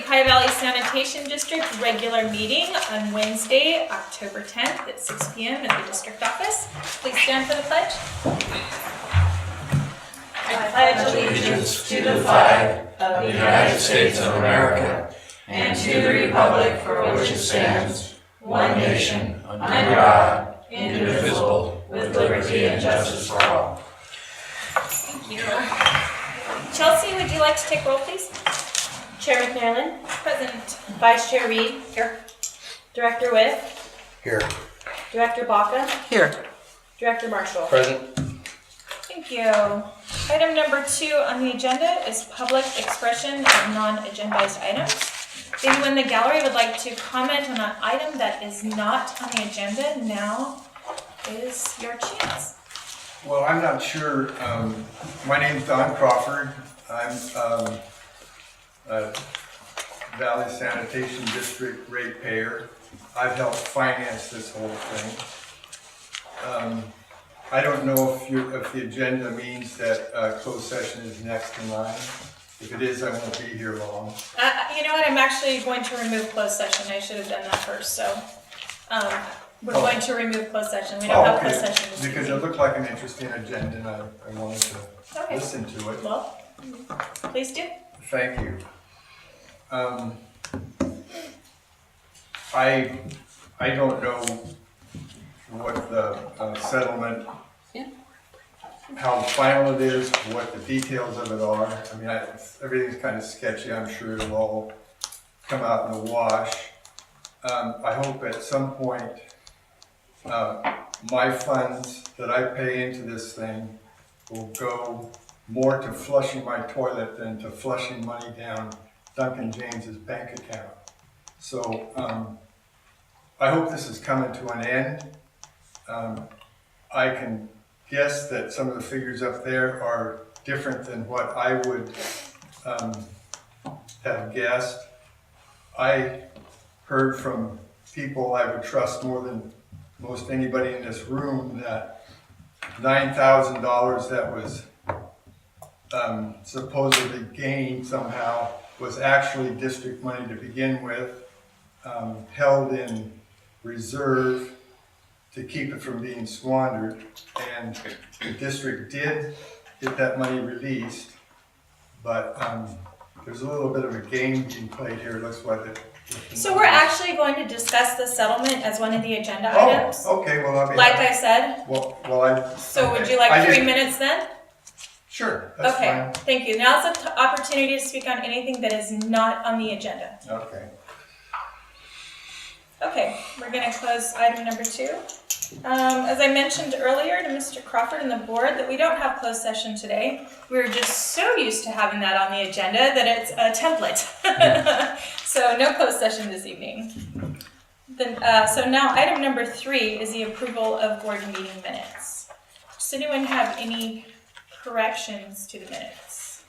Ukiah Valley Sanitation District regular meeting on Wednesday, October 10th at 6 p.m. at the district office. Please stand for the pledge. I pledge allegiance to the flag of the United States of America and to the republic for which it stands, one nation, under God, indivisible, with liberty and justice for all. Thank you. Chelsea, would you like to take roll, please? Chair McNairland. Present. Vice Chair Reed. Here. Director Witt. Here. Director Baca. Here. Director Marshall. Present. Thank you. Item number 2 on the agenda is public expression of non-agendized items. If anyone in the gallery would like to comment on an item that is not on the agenda, now is your chance. Well, I'm not sure. My name's Don Crawford. I'm a Valley Sanitation District ratepayer. I've helped finance this whole thing. I don't know if the agenda means that closed session is next in line. If it is, I won't be here long. You know what? I'm actually going to remove closed session. I should have done that first. So we're going to remove closed session. We don't have closed session this because evening. it looked like an interesting agenda, and I wanted to listen to it. Well, please do. Thank you. I don't know what the settlement, how final it is, what the details of it are. I mean, everything's kind of sketchy. I'm sure it'll all come out in the wash. I hope at some point my funds that I pay into this thing will go more to flushing my toilet than to flushing money down Duncan James's bank account. So I hope this is coming to an end. I can guess that some of the figures up there are different than what I would have guessed. I heard from people I would trust more than most anybody in this room that $9,000 that was supposedly gained somehow was actually district money to begin with, held in reserve to keep it from being squandered, and the district did get that money released, but there's a little bit of a game being played here. It looks like it. So we're actually going to discuss the settlement as one of the agenda items. Oh, okay. Well, I'll be like happy. I said. So would you like 3 minutes then? Sure. That's okay. Fine. Thank you. Now's the opportunity to speak on anything that is not on the agenda. Okay. Okay, we're going to close item number 2. As I mentioned earlier to Mr. Crawford and the board that we don't have closed session today. We're just so used to having that on the agenda that it's a template. So no closed session this evening. So now item number 3 is the approval of board meeting minutes. Does anyone have any corrections to the minutes?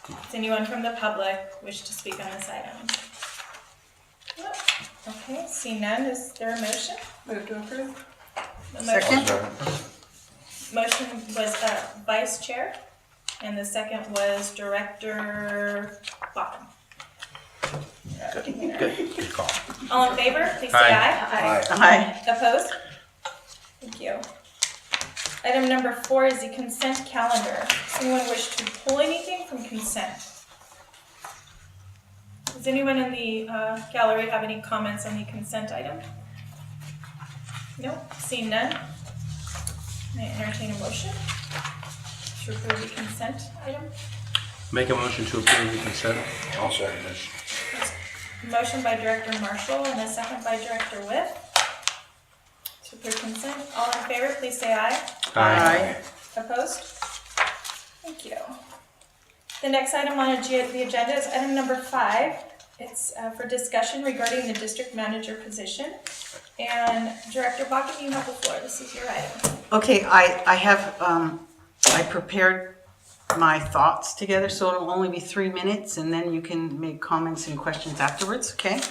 Does anyone from the public wish to speak on this item? Nope. Okay, see none. Is there a motion? Move to approve. Second. Motion was Vice Chair, and the second was Director Bottom. Good call. All in favor, please say aye. Aye. Opposed? Thank you. Item number 4 is the consent calendar. Does anyone wish to pull anything from consent? Does anyone in the gallery have any comments on the consent item? No? Seeing none? I entertain a motion to approve the consent item. Make a motion to approve the consent. I'll second this. Motion by Director Marshall and a second by Director Witt. To approve consent. All in favor, please say aye. Aye. Opposed? Thank you. The next item on the agenda is item number 5. It's for discussion regarding the district manager position. And Director Baca, you have the floor. This is your item. Okay, I have, I prepared my thoughts together, so it'll only be 3 minutes, and then you can make comments and questions afterwards, okay?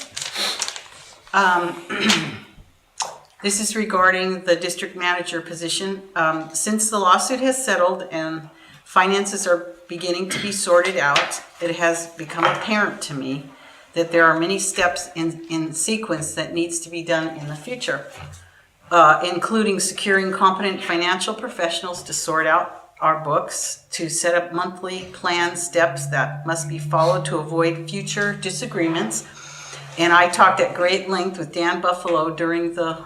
This is regarding the district manager position. Since the lawsuit has settled and finances are beginning to be sorted out, it has become apparent to me that there are many steps in sequence that needs to be done in the future, including securing competent financial professionals to sort out our books, to set up monthly plan steps that must be followed to avoid future disagreements. And I talked at great length with Dan Buffalo during the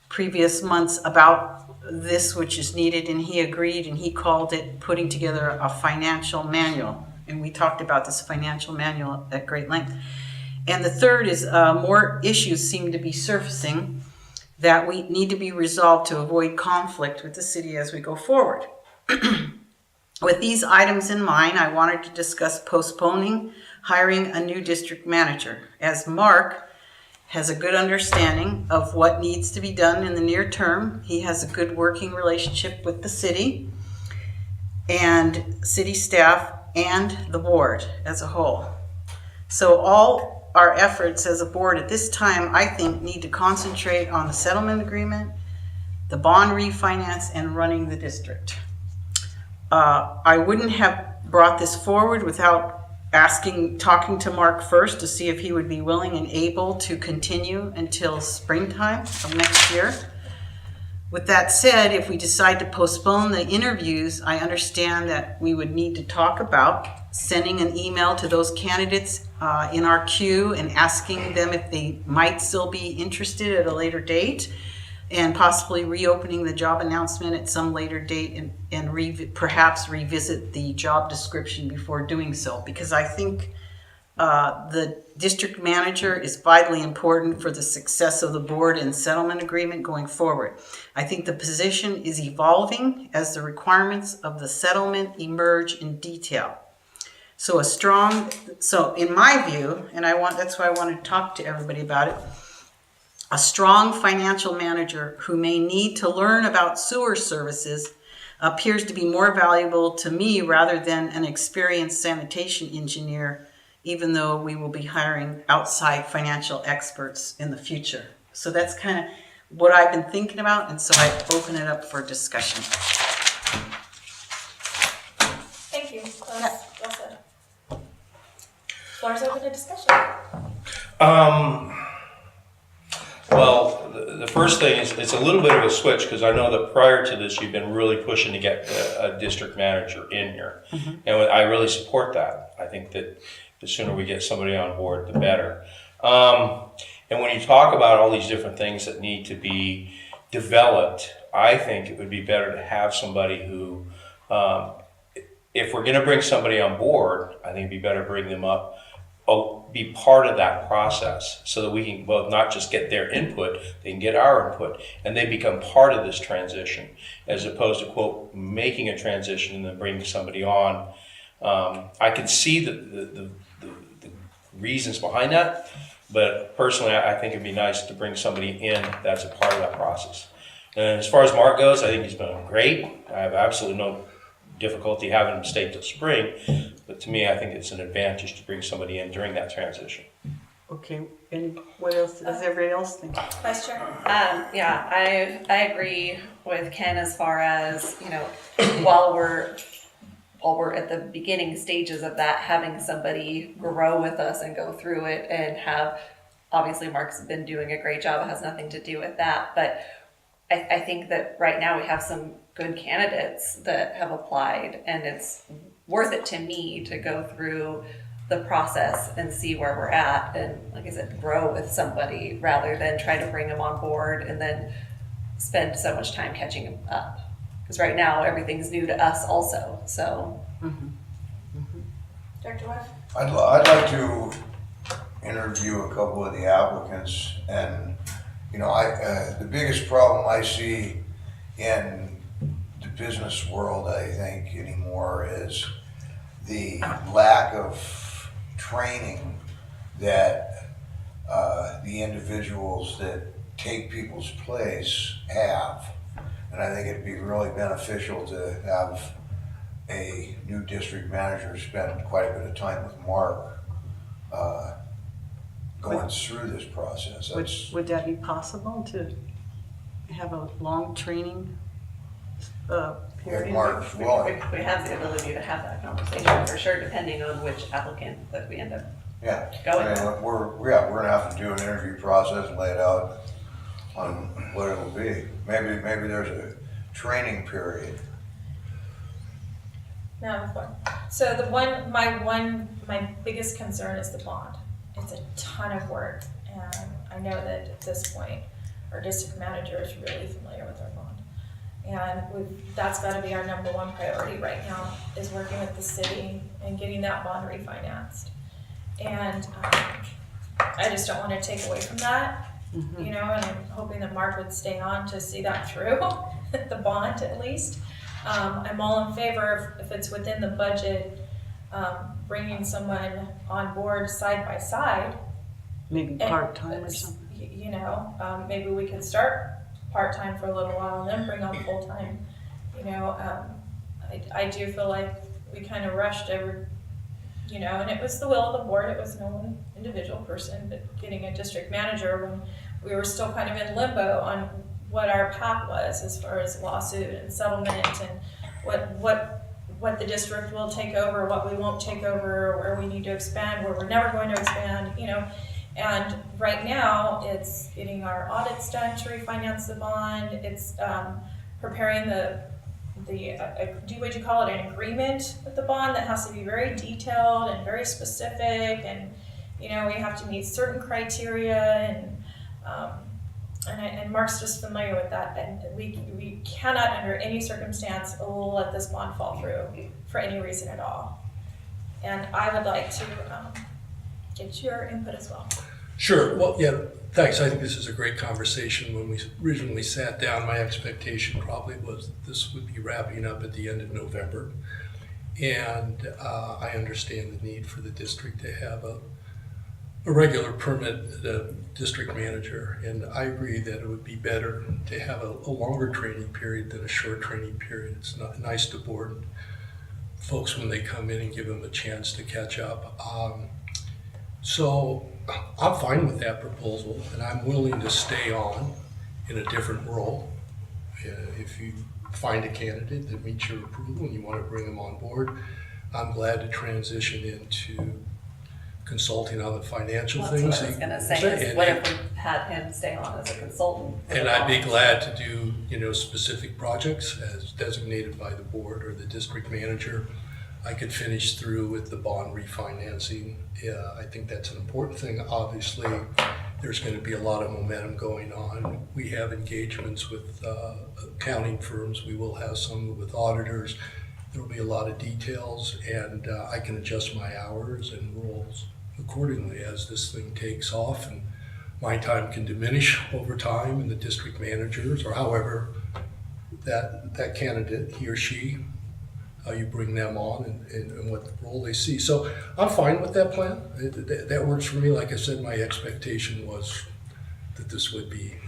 previous months about this, which is needed, and he agreed, and he called it putting together a financial manual. And we talked about this financial manual at great length. And the third is more issues seem to be surfacing that we need to be resolved to avoid conflict with the city as we go forward. With these items in mind, I wanted to discuss postponing hiring a new district manager, as Mark has a good understanding of what needs to be done in the near term. He has a good working relationship with the city and city staff and the board as a whole. So all our efforts as a board at this time, I think, need to concentrate on the settlement agreement, the bond refinance, and running the district. I wouldn't have brought this forward without talking to Mark first to see if he would be willing and able to continue until springtime of next year. With that said, if we decide to postpone the interviews, I understand that we would need to talk about sending an email to those candidates in our queue and asking them if they might still be interested at a later date, and possibly reopening the job announcement at some later date and perhaps revisit the job description before doing so. Because I think the district manager is vitally important for the success of the board and settlement agreement going forward. I think the position is evolving as the requirements of the settlement emerge in detail. So in my view, and that's why I want to talk to everybody about it, a strong financial manager who may need to learn about sewer services appears to be more valuable to me rather than an experienced sanitation engineer, even though we will be hiring outside financial experts in the future. So that's kind of what I've been thinking about, and so I open it up for discussion. Thank you. Well said. Floor's open to discussion. Well, the first thing is, it's a little bit of a switch, because I know that prior to this, you've been really pushing to get a district manager in here. Mm-hmm. And I really support that. I think that the sooner we get somebody on board, the better. And when you talk about all these different things that need to be developed, I think it would be better to have somebody who, if we're going to bring somebody on board, I think it'd be better to bring them up, be part of that process, so that we can both not just get their input, they can get our input, and they become part of this transition, as opposed to, quote, making a transition and then bringing somebody on. I can see the reasons behind that, but personally, I think it'd be nice to bring somebody in that's a part of that process. And as far as Mark goes, I think he's been great. I have absolutely no difficulty having him stay till spring, but to me, I think it's an advantage to bring somebody in during that transition. Okay, and what else does everybody else think? Vice Chair. Yeah, I agree with Ken as far as, while we're at the beginning stages of that, having somebody grow with us and go through it and obviously Mark's been doing a great job. It has nothing to do with that, but I think that right now we have some good candidates that have applied, and it's worth it to me to go through the process and see where we're at, and like I said, grow with somebody rather than try to bring them on board and then spend so much time catching them up. Because right now everything's new to us also. So, Director Webb? I'd like to interview a couple of the applicants, and the biggest problem I see in the business world, I think, anymore is the lack of training that the individuals that take people's place have. And I think it'd be really beneficial to have a new district manager spend quite a bit of time with Mark going through this process. Would that be possible to have a long training period? Mark's we willing. have the ability to have that conversation for sure, depending on which applicant that we end up Yeah. Going. I mean, we're gonna have to do an interview process and lay it out on what it'll be. Maybe there's a training period. No, fun. So my biggest concern is the bond. It's a ton of work, and I know that at this point, our district manager is really familiar with our bond. And that's gotta be our number one priority right now, is working with the city and getting that bond refinanced. And I just don't wanna take away from that, you know, and I'm hoping that Mark would stay on to see that through, the bond at least. I'm all in favor if it's within the budget, bringing someone on board side by side. Maybe And, part-time or something. You know, maybe we could start part-time for a little while and then bring on full-time. You know, I do feel like we kind of rushed over, you know, and it was the will of the board. It was no one individual person, but getting a district manager when we were still kind of in limbo on what our path was as far as lawsuit and settlement and what the district will take over, what we won't take over, where we need to expand, where we're never going to expand, you know. And right now, it's getting our audits done to refinance the bond. It's preparing would you call it an agreement with the bond that has to be very detailed and very specific, and you know, we have to meet certain criteria, and Mark's just familiar with that, and we cannot under any circumstance let this bond fall through for any reason at all. And I would like to get your input as well. Sure. Well, yeah, thanks. I think this is a great conversation. When we originally sat down, my expectation probably was that this would be wrapping up at the end of November. And I understand the need for the district to have a regular permit district manager. And I agree that it would be better to have a longer training period than a short training period. It's not nice to board folks when they come in and give them a chance to catch up. So I'm fine with that proposal, and I'm willing to stay on in a different role. If you find a candidate that meets your approval and you want to bring them on board, I'm glad to transition into consulting on the financial That's things. what I was gonna say, is what if we had him stay on as a consultant? And I'd be glad to do, you know, specific projects as designated by the board or the district manager. I could finish through with the bond refinancing. Yeah, I think that's an important thing. Obviously, there's going to be a lot of momentum going on. We have engagements with accounting firms. We will have some with auditors. There will be a lot of details, and I can adjust my hours and roles accordingly as this thing takes off. And my time can diminish over time, and the district managers, or however that candidate, he or she, how you bring them on and what role they see. So I'm fine with that plan. That works for me. Like I said, my expectation was that this would be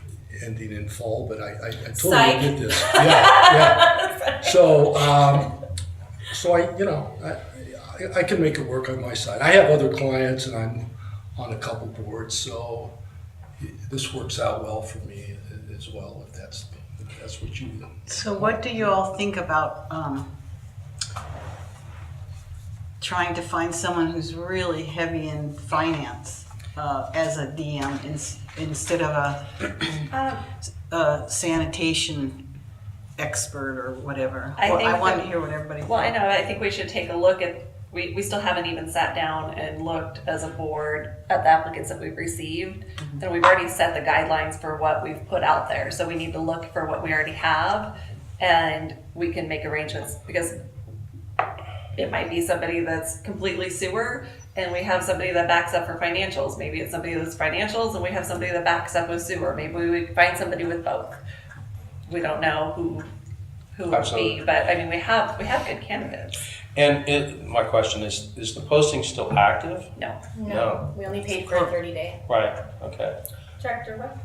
ending in fall, but I totally Psych. get this. Yeah. So I, you know, I can make it work on my side. I have other clients and I'm on a couple boards, so this works out well for me as well, if that's what you do. So what do you all think about trying to find someone who's really heavy in finance as a DM instead of a sanitation expert or whatever? I think I want that- to hear what everybody Well, I thinks. know, I think we should take a look at, we still haven't even sat down and looked as a board at the applicants that we've received. And we've already set the guidelines for what we've put out there. So we need to look for what we already have, and we can make arrangements, because it might be somebody that's completely sewer and we have somebody that backs up for financials. Maybe it's somebody that's financials and we have somebody that backs up with sewer. Maybe we find somebody with both. We don't know who it would Absolutely. be, but I mean, we have good candidates. And my question is the posting still active? No. No. We only paid for a 30-day. Right, okay. Director Webb?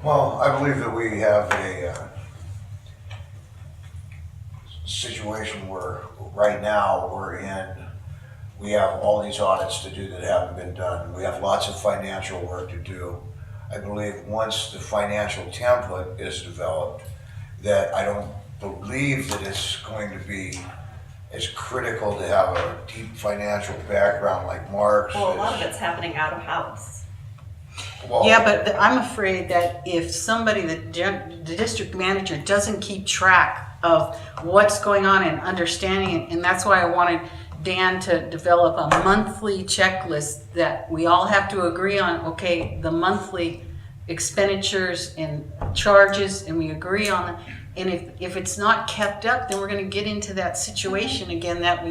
Well, I believe that we have a situation where right now we have all these audits to do that haven't been done. We have lots of financial work to do. I believe once the financial template is developed, that I don't believe that it's going to be is critical to have a deep financial background like Mark's. Well, a lot of it's happening out of house. Well, Yeah, but I'm afraid that if somebody, the district manager doesn't keep track of what's going on and understanding it, and that's why I wanted Dan to develop a monthly checklist that we all have to agree on, okay, the monthly expenditures and charges, and we agree on it. And if it's not kept up, then we're gonna get into that situation again that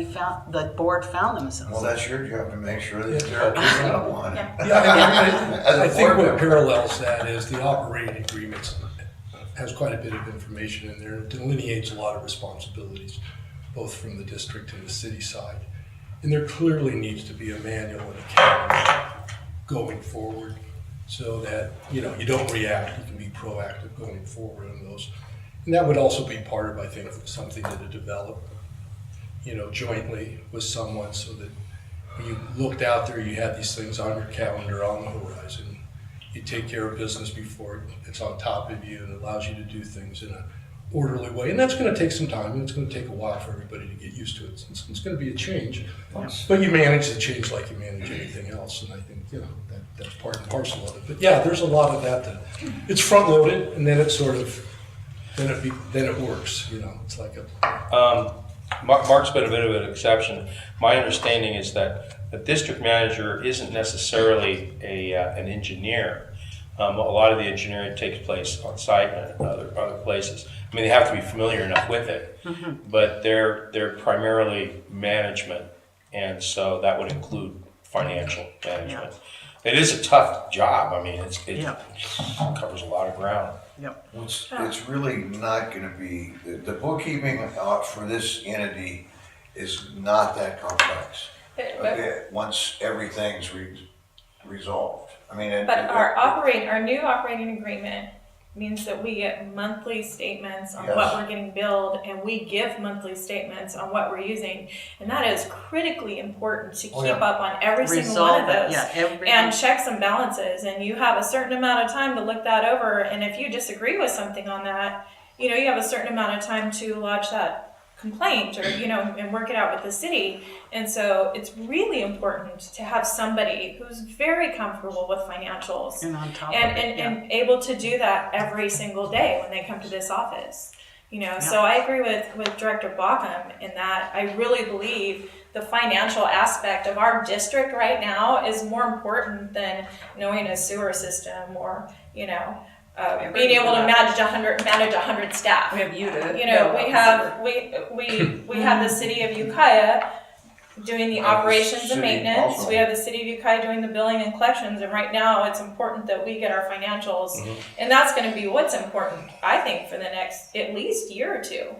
the board found themselves. well, that's your job to make sure that they're keeping up on it. Yeah, As a I think board what member. parallels that is the operating agreements has quite a bit of information in there. It delineates a lot of responsibilities, both from the district and the city side. And there clearly needs to be a manual and a calendar going forward so that, you don't react, you can be proactive going forward on those. And that would also be part of, I think, something that to develop, jointly with someone so that when you looked out there, you had these things on your calendar on the horizon. You take care of business before it's on top of you and allows you to do things in an orderly way. And that's going to take some time, and it's going to take a while for everybody to get used to it. It's going to be a change, but you manage the change like you manage anything else. And I think, that's part and parcel of it. But yeah, there's a lot of that it's front loaded, and then it's sort of, then it works, it's like Mark's been a bit of an exception. My understanding is that the district manager isn't necessarily an engineer. A lot of the engineering takes place on site and other places. I mean, they have to be familiar enough with it, but they're primarily management, and so that would include financial management. It is a tough job. I mean, it covers a lot of ground. Yep. It's really not gonna be, the bookkeeping for this entity is not that complex. Okay, once everything's resolved. I mean, But our new operating agreement means that we get monthly statements on Yes. what we're getting billed, and we give monthly statements on what we're using. And that is critically important to keep up on every single one of those. And checks and balances, and you have a certain amount of time to look that over, and if you disagree with something on that, you have a certain amount of time to lodge that complaint or, and work it out with the city. And so it's really important to have somebody who's very comfortable with financials And on top and able to do that every single day when they come to this office. So I agree with Director Bauckham in that I really believe the financial aspect of our district right now is more important than knowing a sewer system or, being able to manage 100 staff. We have you to. We have the city of Ukiah doing the operations and city maintenance. also. We have the city of Ukiah doing the billing and collections. And right now, it's important that we get our financials, and that's going to be what's important, I think, for the next at least year or two.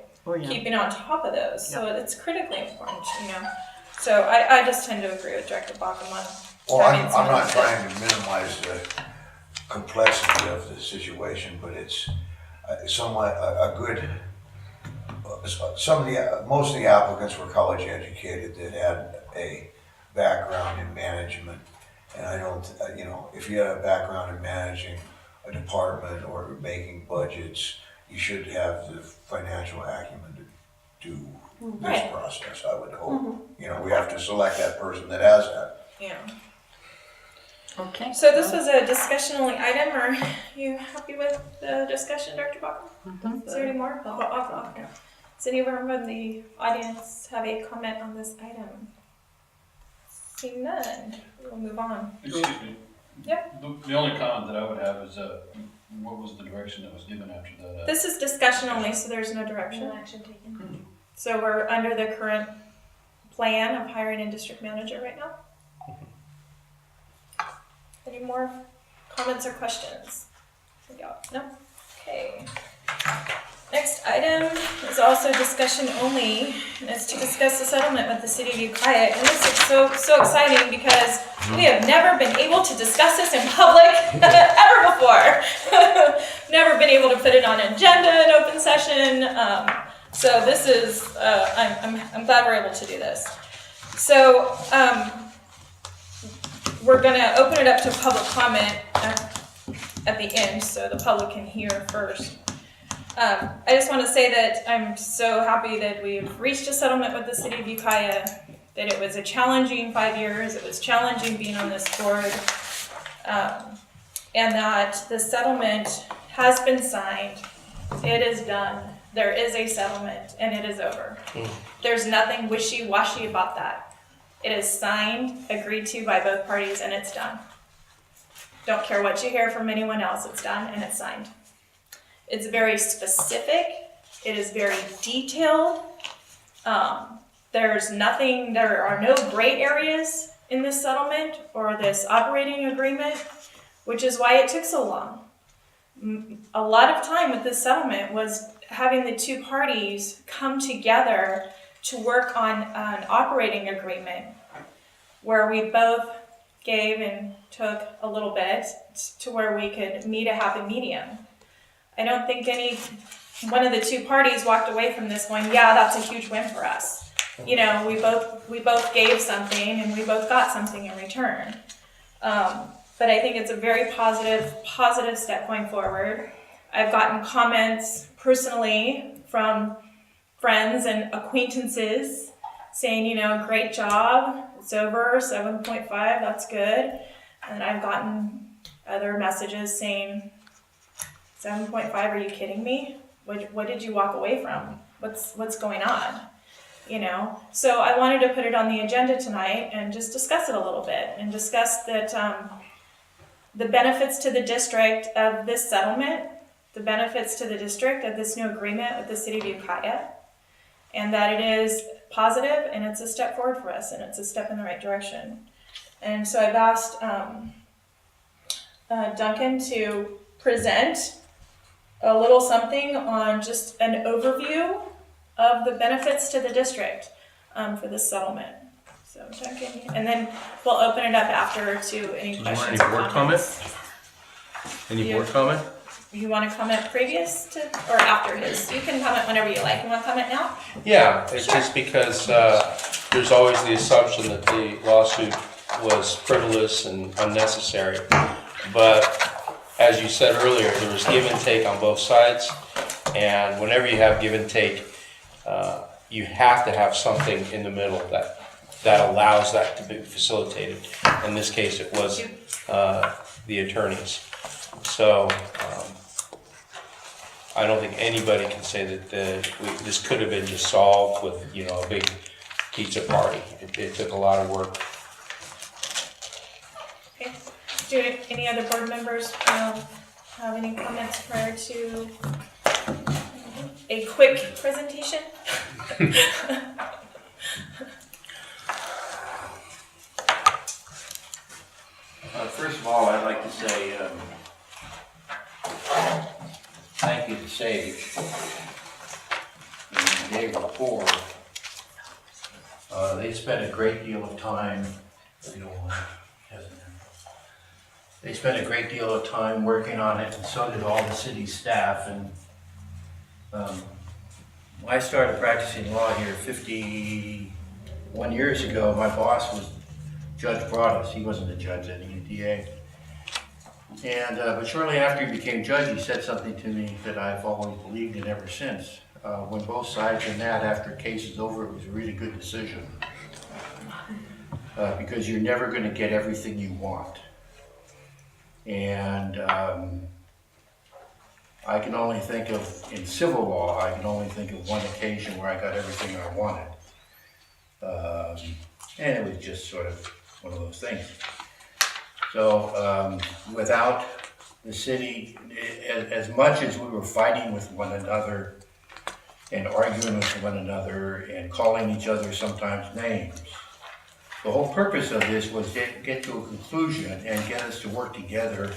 Keeping on top of those, so it's critically important. So I just tend to agree with Director Bauckham on. well, I'm not trying to minimize the complexity of the situation, but it's somewhat a good, most of the applicants were college educated that had a background in management. And I don't, if you have a background in managing a department or making budgets, you should have the financial acumen to do this process, I would hope. We have to select that person that has that. Yeah. Okay. So this was a discussion-only item. Are you happy with the discussion, Dr. Bauckham? Is there any more? Okay. Does anyone from the audience have a comment on this item? Seeing none, we'll move on. Excuse me. Yep. The only comment that I would have is, what was the direction that was given after that? This is discussion only, so there's no direction. No action taken. So we're under the current plan of hiring a district manager right now. Any more comments or questions? No? Okay. Next item is also discussion only, and it's to discuss the settlement with the city of Ukiah. And this is so exciting because we have never been able to discuss this in public ever before. Never been able to put it on an agenda in open session. So this is, I'm glad we're able to do this. So we're gonna open it up to public comment at the end, so the public can hear first. I just want to say that I'm so happy that we've reached a settlement with the city of Ukiah, that it was a challenging 5 years, it was challenging being on this board, and that the settlement has been signed, it is done, there is a settlement, and it is over. There's nothing wishy-washy about that. It is signed, agreed to by both parties, and it's done. Don't care what you hear from anyone else, it's done and it's signed. It's very specific, it is very detailed. There are no gray areas in this settlement or this operating agreement, which is why it took so long. A lot of time with this settlement was having the two parties come together to work on an operating agreement where we both gave and took a little bit to where we could meet a happy medium. I don't think any one of the two parties walked away from this going, yeah, that's a huge win for us. You know, we both gave something and we both got something in return. But I think it's a very positive step going forward. I've gotten comments personally from friends and acquaintances saying, you know, great job, it's over, 7.5, that's good. And I've gotten other messages saying, 7.5, are you kidding me? What did you walk away from? What's going on? You know, so I wanted to put it on the agenda tonight and just discuss it a little bit and discuss that the benefits to the district of this settlement, the benefits to the district of this new agreement with the city of Ukiah, and that it is positive and it's a step forward for us and it's a step in the right direction. And so I've asked Duncan to present a little something on just an overview of the benefits to the district for this settlement. So Duncan, and then we'll open it up after to any questions or comments. Any board comment? You want to comment previous to or after his? You can comment whenever you like. You want to comment now? Yeah, it's Sure. just because there's always the assumption that the lawsuit was frivolous and unnecessary. But as you said earlier, there was give and take on both sides. And whenever you have give and take, you have to have something in the middle that allows that to be facilitated. In this case, it was the attorneys. So I don't think anybody can say that this could have been just solved with, you know, a big pizza party. It took a lot of work. Okay. Do any other board members have any comments prior to a quick presentation? First of all, I'd like to say thank you to Sage and Dave before. They spent a great deal of time, they spent a great deal of time working on it, and so did all the city staff. And I started practicing law here 51 years ago. My boss was Judge Broadus. He wasn't a judge at the UDA. And but shortly after he became judge, he said something to me that I've always believed in ever since. When both sides are mad after a case is over, it was a really good decision. Because you're never going to get everything you want. And I can only think of, in civil law, I can only think of one occasion where I got everything I wanted. And it was just sort of one of those things. So without the city, as much as we were fighting with one another and arguing with one another and calling each other sometimes names, the whole purpose of this was to get to a conclusion and get us to work together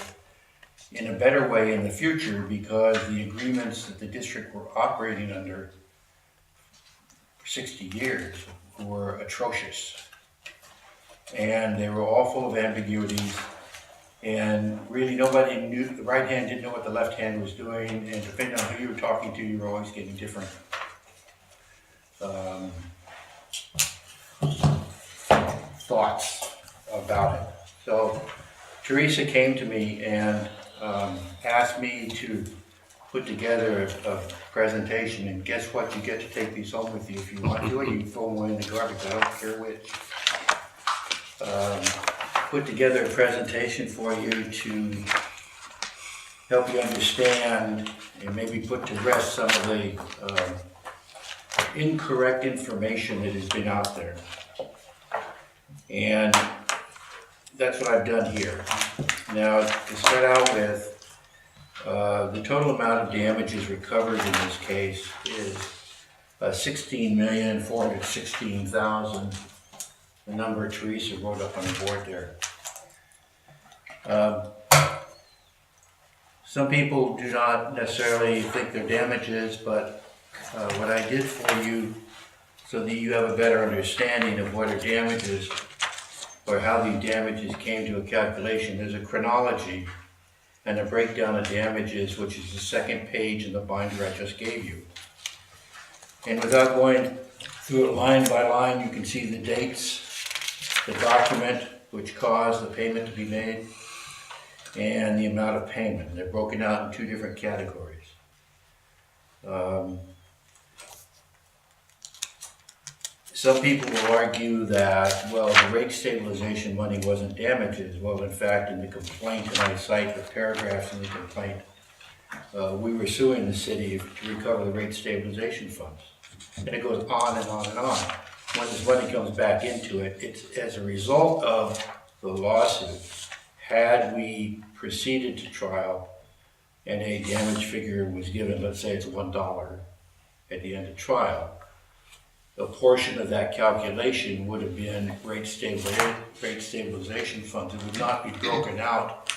in a better way in the future, because the agreements that the district were operating under for 60 years were atrocious. And they were all full of ambiguities, and really nobody knew, the right hand didn't know what the left hand was doing, and depending on who you were talking to, you were always getting different thoughts about it. So Teresa came to me and asked me to put together a presentation, and guess what? You get to take these home with you if you want to, or you can throw them away in the garbage, I don't care which. Put together a presentation for you to help you understand and maybe put to rest some of the incorrect information that has been out there. And that's what I've done here. Now, to start out with, the total amount of damages recovered in this case is $16,416,000. The number Teresa wrote up on the board there. Some people do not necessarily think they're damages, but what I did for you, so that you have a better understanding of what are damages, or how these damages came to a calculation, there's a chronology and a breakdown of damages, which is the second page in the binder I just gave you. And without going through it line by line, you can see the dates, the document which caused the payment to be made, and the amount of payment. They're broken out in two different categories. Some people will argue that, well, the rate stabilization money wasn't damages. Well, in fact, in the complaint, and I cite the paragraphs in the complaint, we were suing the city to recover the rate stabilization funds. And it goes on and on and on. When this money comes back into it, it's as a result of the lawsuit. Had we proceeded to trial and a damage figure was given, let's say it's $1 at the end of trial, a portion of that calculation would have been rate stabilization funds. It would not be broken out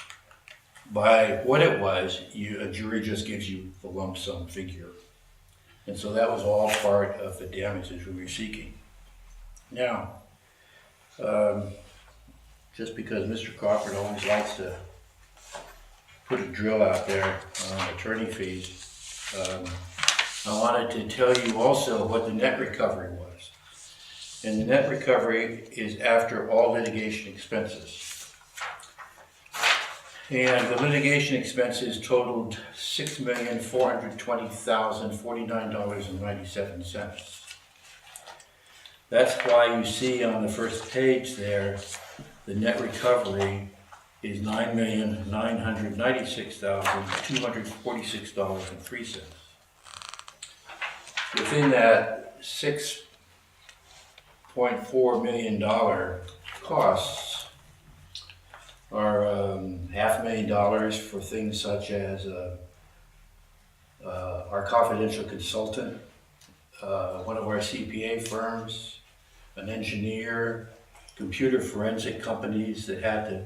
by what it was. A jury just gives you the lump sum figure. And so that was all part of the damages we were seeking. Now, just because Mr. Crawford always likes to put a drill out there on attorney fees, I wanted to tell you also what the net recovery was. And the net recovery is after all litigation expenses. And the litigation expenses totaled $6,420,049.97. That's why you see on the first page there, the net recovery is $9,996,246.03. Within that $6.4 million costs are $500,000 for things such as our confidential consultant, one of our CPA firms, an engineer, computer forensic companies that had to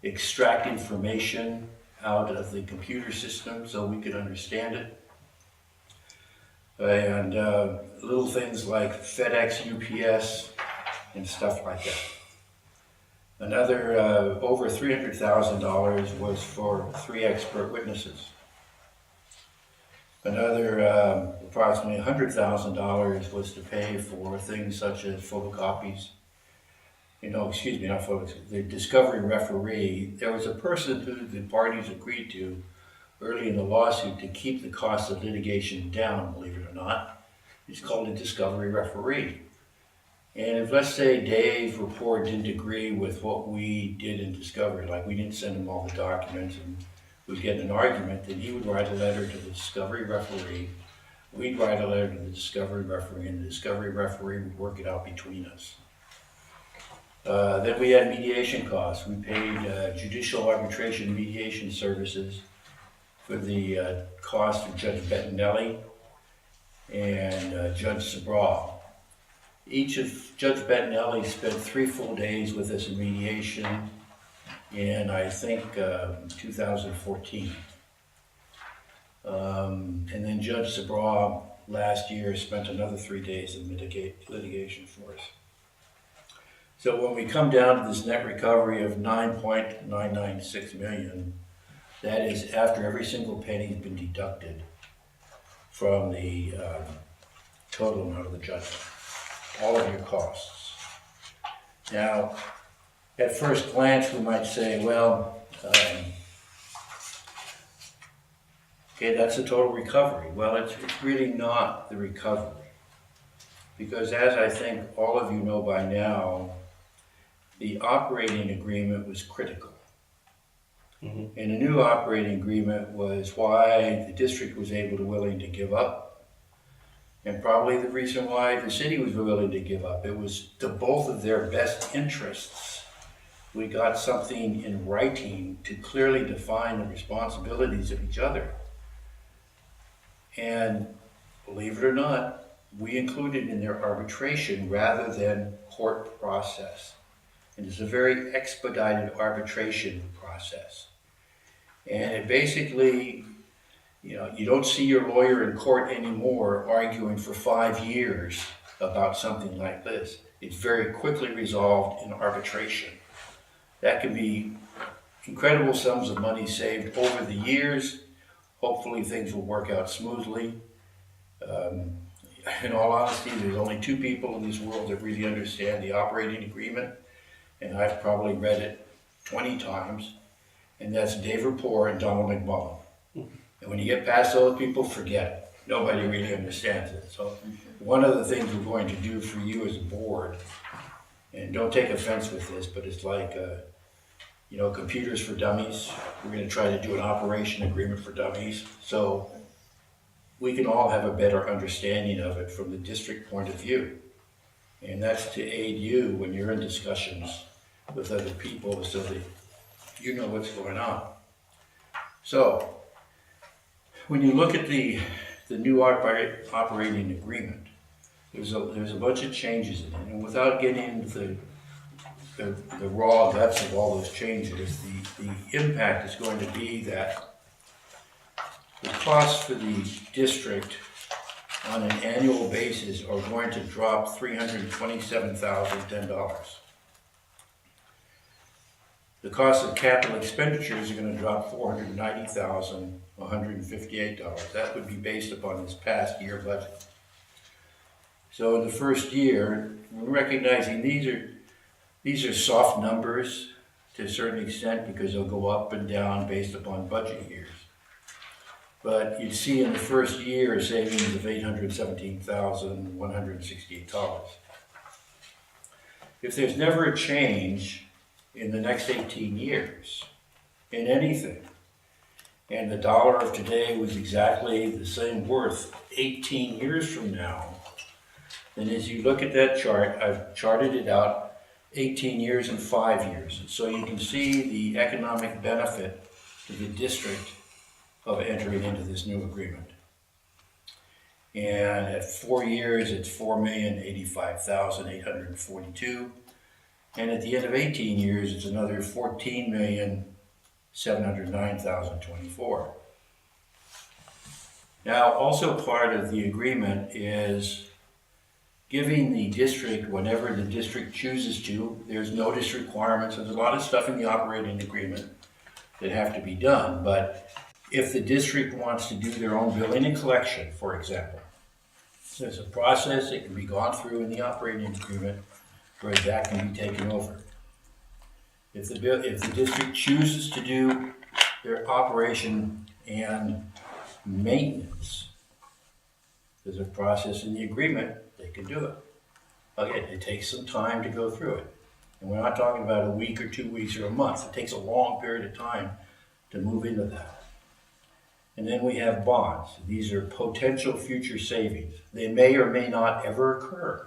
extract information out of the computer system so we could understand it. And little things like FedEx, UPS, and stuff like that. Another over $300,000 was for 3 expert witnesses. Another approximately $100,000 was to pay for things such as photocopies. Not photos, the discovery referee. There was a person who the parties agreed to early in the lawsuit to keep the cost of litigation down, believe it or not. It's called a discovery referee. And if, let's say, Dave's report didn't agree with what we did in discovery, like we didn't send him all the documents and we'd get an argument, then he would write a letter to the discovery referee. We'd write a letter to the discovery referee, and the discovery referee would work it out between us. Then we had mediation costs. We paid judicial arbitration mediation services for the cost of Judge Bettinelli and Judge Sabraw. Each of Judge Bettinelli spent 3 full days with us in mediation in, I think, 2014. And then Judge Sabraw last year spent another 3 days in litigation for us. So when we come down to this net recovery of $9.996 million, that is after every single penny has been deducted from the total amount of the judgment, all of your costs. Now, at first glance, we might say, well, Okay, that's a total recovery. Well, it's really not the recovery. Because as I think all of you know by now, the operating agreement was critical. And a new operating agreement was why the district was willing to give up, and probably the reason why the city was willing to give up. It was to both of their best interests. We got something in writing to clearly define the responsibilities of each other. And believe it or not, we included in their arbitration rather than court process. And it's a very expedited arbitration process. And it basically, you don't see your lawyer in court anymore arguing for 5 years about something like this. It's very quickly resolved in arbitration. That can be incredible sums of money saved over the years. Hopefully things will work out smoothly. In all honesty, there's only 2 people in this world that really understand the operating agreement, and I've probably read it 20 times, and that's Dave Rapport and Donald McMullen. And when you get past those people, forget it. Nobody really understands it. So one of the things we're going to do for you as a board, and don't take offense with this, but it's like, computers for dummies. We're going to try to do an operation agreement for dummies. So we can all have a better understanding of it from the district point of view. And that's to aid you when you're in discussions with other people so that you know what's going on. So when you look at the new operating agreement, there's a bunch of changes in it. And without getting into the raw guts of all those changes, the impact is going to be that the costs for the district on an annual basis are going to drop $327,010. The cost of capital expenditures are going to drop $490,158. That would be based upon this past year budget. So in the first year, we're recognizing these are soft numbers to a certain extent because they'll go up and down based upon budget years. But you'd see in the first year a savings of $817,168. If there's never a change in the next 18 years in anything, and the dollar of today was exactly the same worth 18 years from now, then as you look at that chart, I've charted it out 18 years and 5 years. So you can see the economic benefit to the district of entering into this new agreement. And at 4 years, it's $4,085,842. And at the end of 18 years, it's another $14,709,024. Now, also part of the agreement is giving the district, whenever the district chooses to, there's notice requirements. There's a lot of stuff in the operating agreement that have to be done. But if the district wants to do their own billing and collection, for example, there's a process that can be gone through in the operating agreement where that can be taken over. If the district chooses to do their operation and maintenance, there's a process in the agreement, they can do it. Again, it takes some time to go through it. And we're not talking about a week or 2 weeks or a month. It takes a long period of time to move into that. And then we have bonds. These are potential future savings. They may or may not ever occur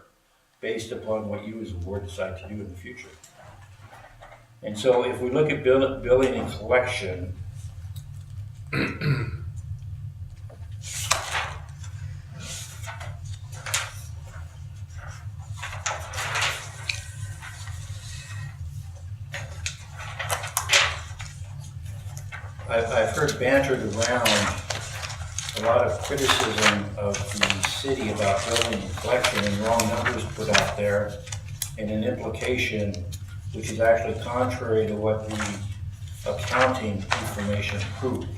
based upon what you as a board decide to do in the future. And so if we look at billing and collection, I've heard bantered around a lot of criticism of the city about billing and collection and wrong numbers put out there, and an implication which is actually contrary to what the accounting information proved.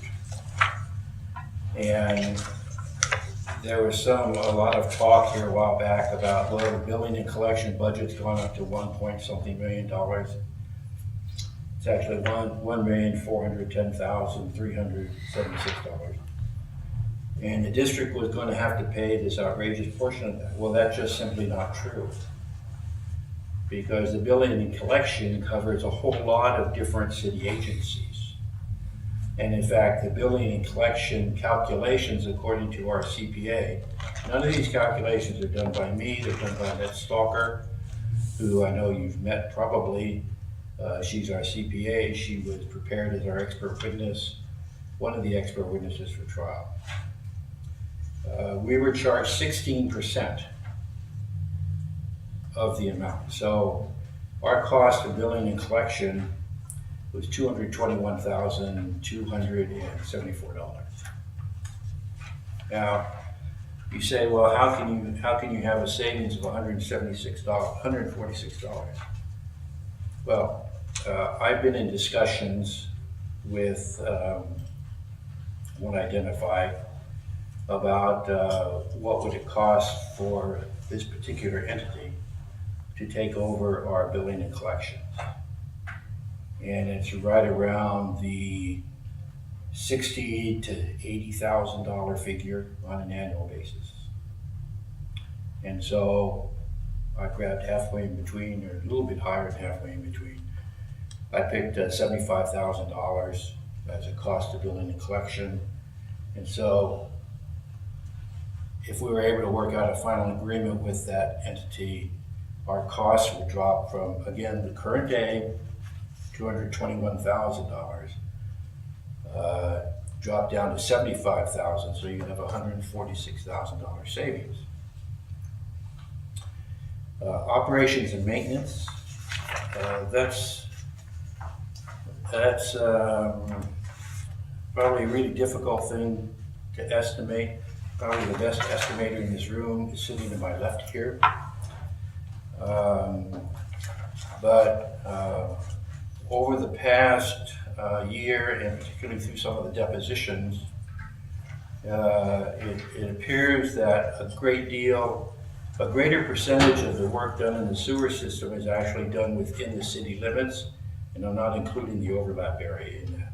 And there was a lot of talk here a while back about, well, the billing and collection budget's gone up to $1 million. It's actually $1,410,376. And the district was going to have to pay this outrageous portion of that. Well, that's just simply not true. Because the billing and collection covers a whole lot of different city agencies. And in fact, the billing and collection calculations, according to our CPA, none of these calculations are done by me, they're done by Ned Stalker, who I know you've met probably. She's our CPA, she was prepared as our expert witness, one of the expert witnesses for trial. We were charged 16% of the amount. So our cost of billing and collection was $221,274. Now, you say, well, how can you have a savings of $146? Well, I've been in discussions with one Identify about what would it cost for this particular entity to take over our billing and collections. And it's right around the $60,000 to $80,000 figure on an annual basis. And so I grabbed halfway in between, or a little bit higher than halfway in between. I picked $75,000 as a cost of billing and collection. And so if we were able to work out a final agreement with that entity, our costs would drop from, again, the current day, $221,000, drop down to $75,000, so you'd have $146,000 savings. Operations and maintenance, that's probably a really difficult thing to estimate. Probably the best estimator in this room is sitting to my left here. Over the past year, and particularly through some of the depositions, it appears that a greater percentage of the work done in the sewer system is actually done within the city limits, and I'm not including the overlap area in that.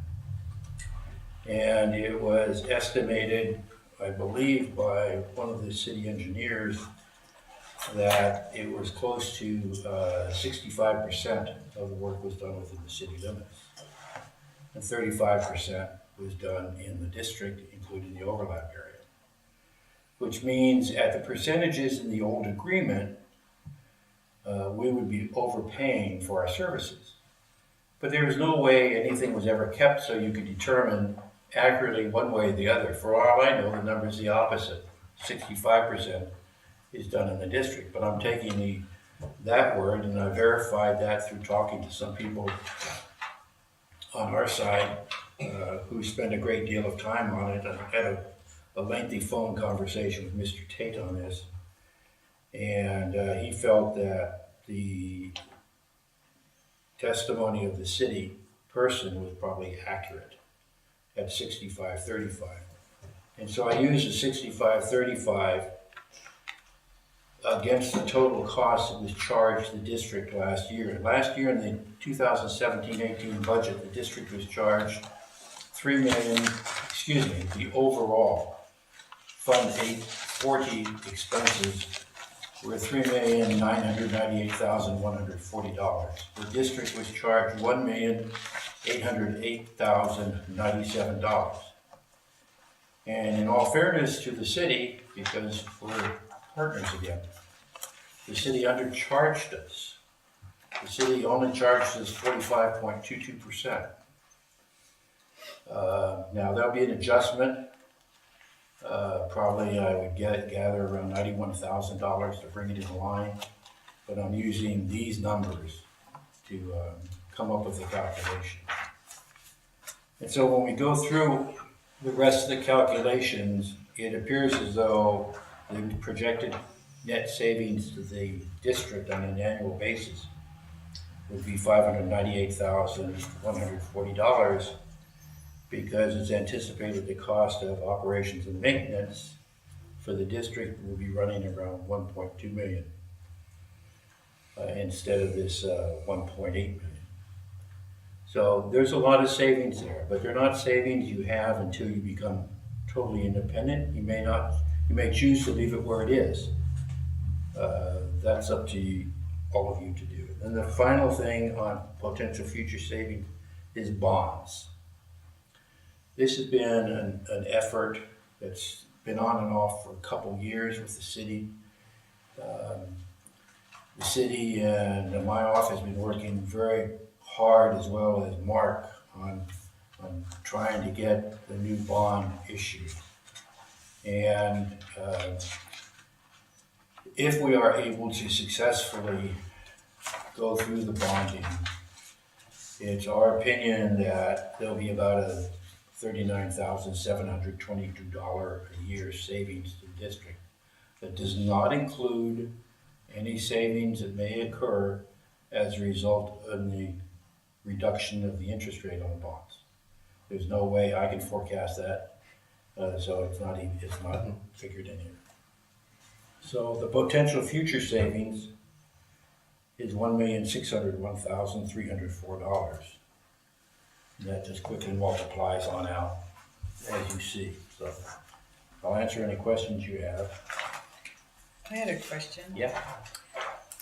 And it was estimated, I believe, by one of the city engineers that it was close to 65% of the work was done within the city limits. And 35% was done in the district, including the overlap area. Which means at the percentages in the old agreement, we would be overpaying for our services. But there was no way anything was ever kept so you could determine accurately one way or the other. For all I know, the number is the opposite. 65% is done in the district, but I'm taking that word, and I verified that through talking to some people on our side who spend a great deal of time on it. I had a lengthy phone conversation with Mr. Tate on this, and he felt that the testimony of the city person was probably accurate at 65-35. And so I used the 65-35 against the total cost that was charged to the district last year. Last year in the 2017-18 budget, the district was charged the overall Fund 840 expenses were $3,998,140. The district was charged $1,808,097. And in all fairness to the city, because we're partners again, the city undercharged us. The city only charged us 45.22%. Now there'll be an adjustment. Probably I would gather around $91,000 to bring it in line, but I'm using these numbers to come up with the calculation. And so when we go through the rest of the calculations, it appears as though the projected net savings to the district on an annual basis would be $598,140, because it's anticipated the cost of operations and maintenance for the district will be running around $1.2 million instead of this $1.8 million. So there's a lot of savings there, but they're not savings you have until you become totally independent. You may not, you may choose to leave it where it is. That's up to all of you to do. And the final thing on potential future savings is bonds. This has been an effort that's been on and off for a couple years with the city. The city and my office has been working very hard, as well as Mark, on trying to get the new bond issued. And if we are able to successfully go through the bonding, it's our opinion that there'll be about a $39,722 a year savings to the district. That does not include any savings that may occur as a result of the reduction of the interest rate on the bonds. There's no way I can forecast that, so it's not figured in here. So the potential future savings is $1,601,304. That just quickly multiplies on out, as you see. So I'll answer any questions you have. I had a question. Yeah.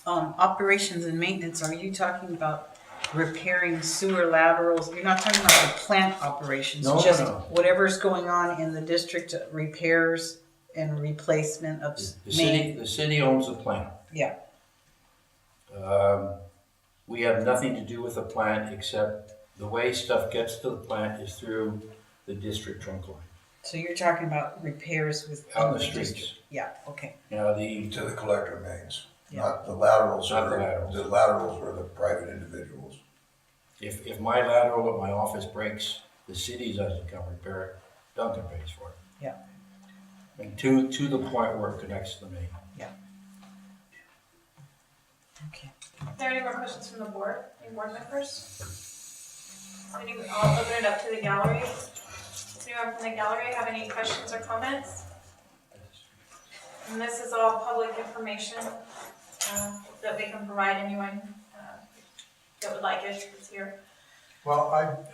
Operations and maintenance, are you talking about repairing sewer laterals? You're not talking about the plant operations, No, just no. whatever's going on in the district, repairs and replacement of The city owns the plant. Yeah. We have nothing to do with the plant, except the way stuff gets to the plant is through the district trunk line. So you're talking about repairs with On the streets. district? Yeah, okay. Now, To the collector mains, Yeah. not the laterals. Not the laterals. The laterals are the private individuals. if my lateral at my office breaks, the city doesn't come repair it, Duncan pays for it. Yeah. And to the point where it connects to the main. Okay. Are there any more questions from the board? Any board members? I'll open it up to the gallery. Does anyone from the gallery have any questions or comments? And this is all public information that we can provide anyone that would like it. It's here. Well,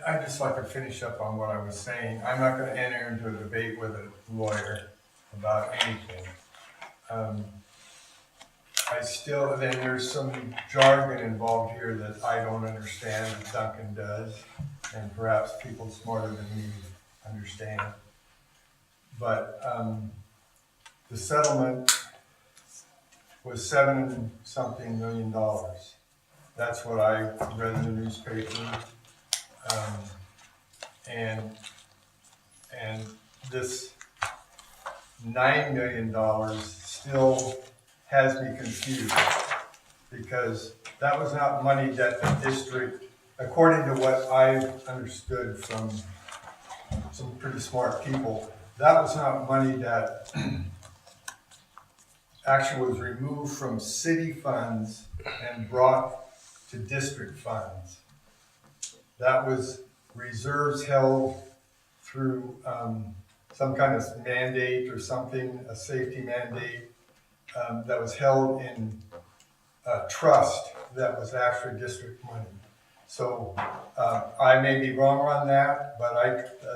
I'd just like to finish up on what I was saying. I'm not gonna enter into a debate with a lawyer about anything. Then there's some jargon involved here that I don't understand, that Duncan does, and perhaps people smarter than me understand. But the settlement was $7-something million. That's what I read in the newspaper. And this $9 million still has me confused, because that was not money that the district, according to what I've understood from some pretty smart people, that was not money that actually was removed from city funds and brought to district funds. That was reserves held through some kind of mandate or something, a safety mandate, that was held in a trust that was actually district money. So I may be wrong on that, but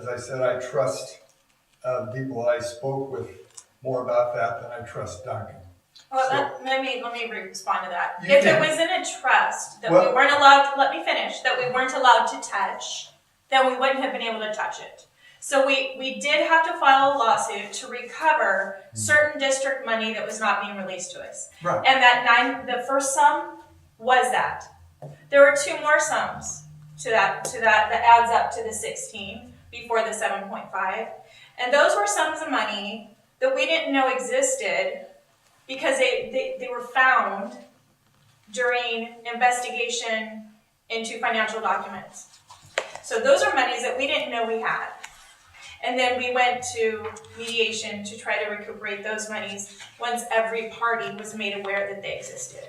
as I said, I trust the people I spoke with more about that than I trust Duncan. Well, let me respond to that. You If can. it was in a trust that Well- we weren't allowed, let me finish, that we weren't allowed to touch, then we wouldn't have been able to touch it. So we did have to file a lawsuit to recover certain district money that was not being released to us. Right. And the first sum was that. There were two more sums to that adds up to the 16 before the 7.5. And those were sums of money that we didn't know existed because they were found during investigation into financial documents. So those are monies that we didn't know we had. And then we went to mediation to try to recuperate those monies once every party was made aware that they existed.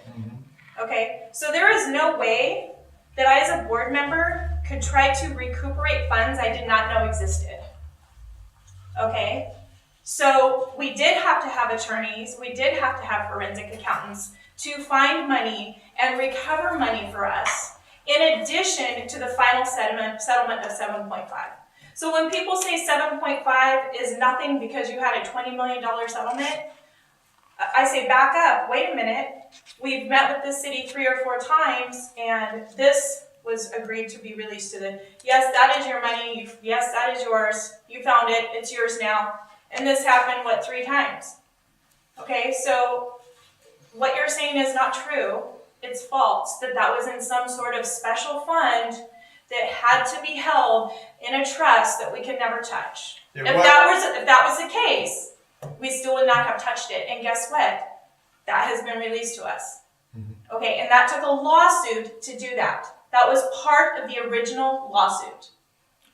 Okay, so there is no way that I as a board member could try to recuperate funds I did not know existed. Okay, so we did have to have attorneys, we did have to have forensic accountants to find money and recover money for us, in addition to the final settlement of 7.5. So when people say 7.5 is nothing because you had a $20 million settlement, I say back up, wait a minute. We've met with the city 3 or 4 times and this was agreed to be released to the, yes, that is your money, yes, that is yours, you found it, it's yours now. And this happened, 3 times? Okay, so what you're saying is not true. It's false, that was in some sort of special fund that had to be held in a trust that we could never touch. If that was the case, we still would not have touched it. And guess what? That has been released to us. Okay, and that took a lawsuit to do that. That was part of the original lawsuit,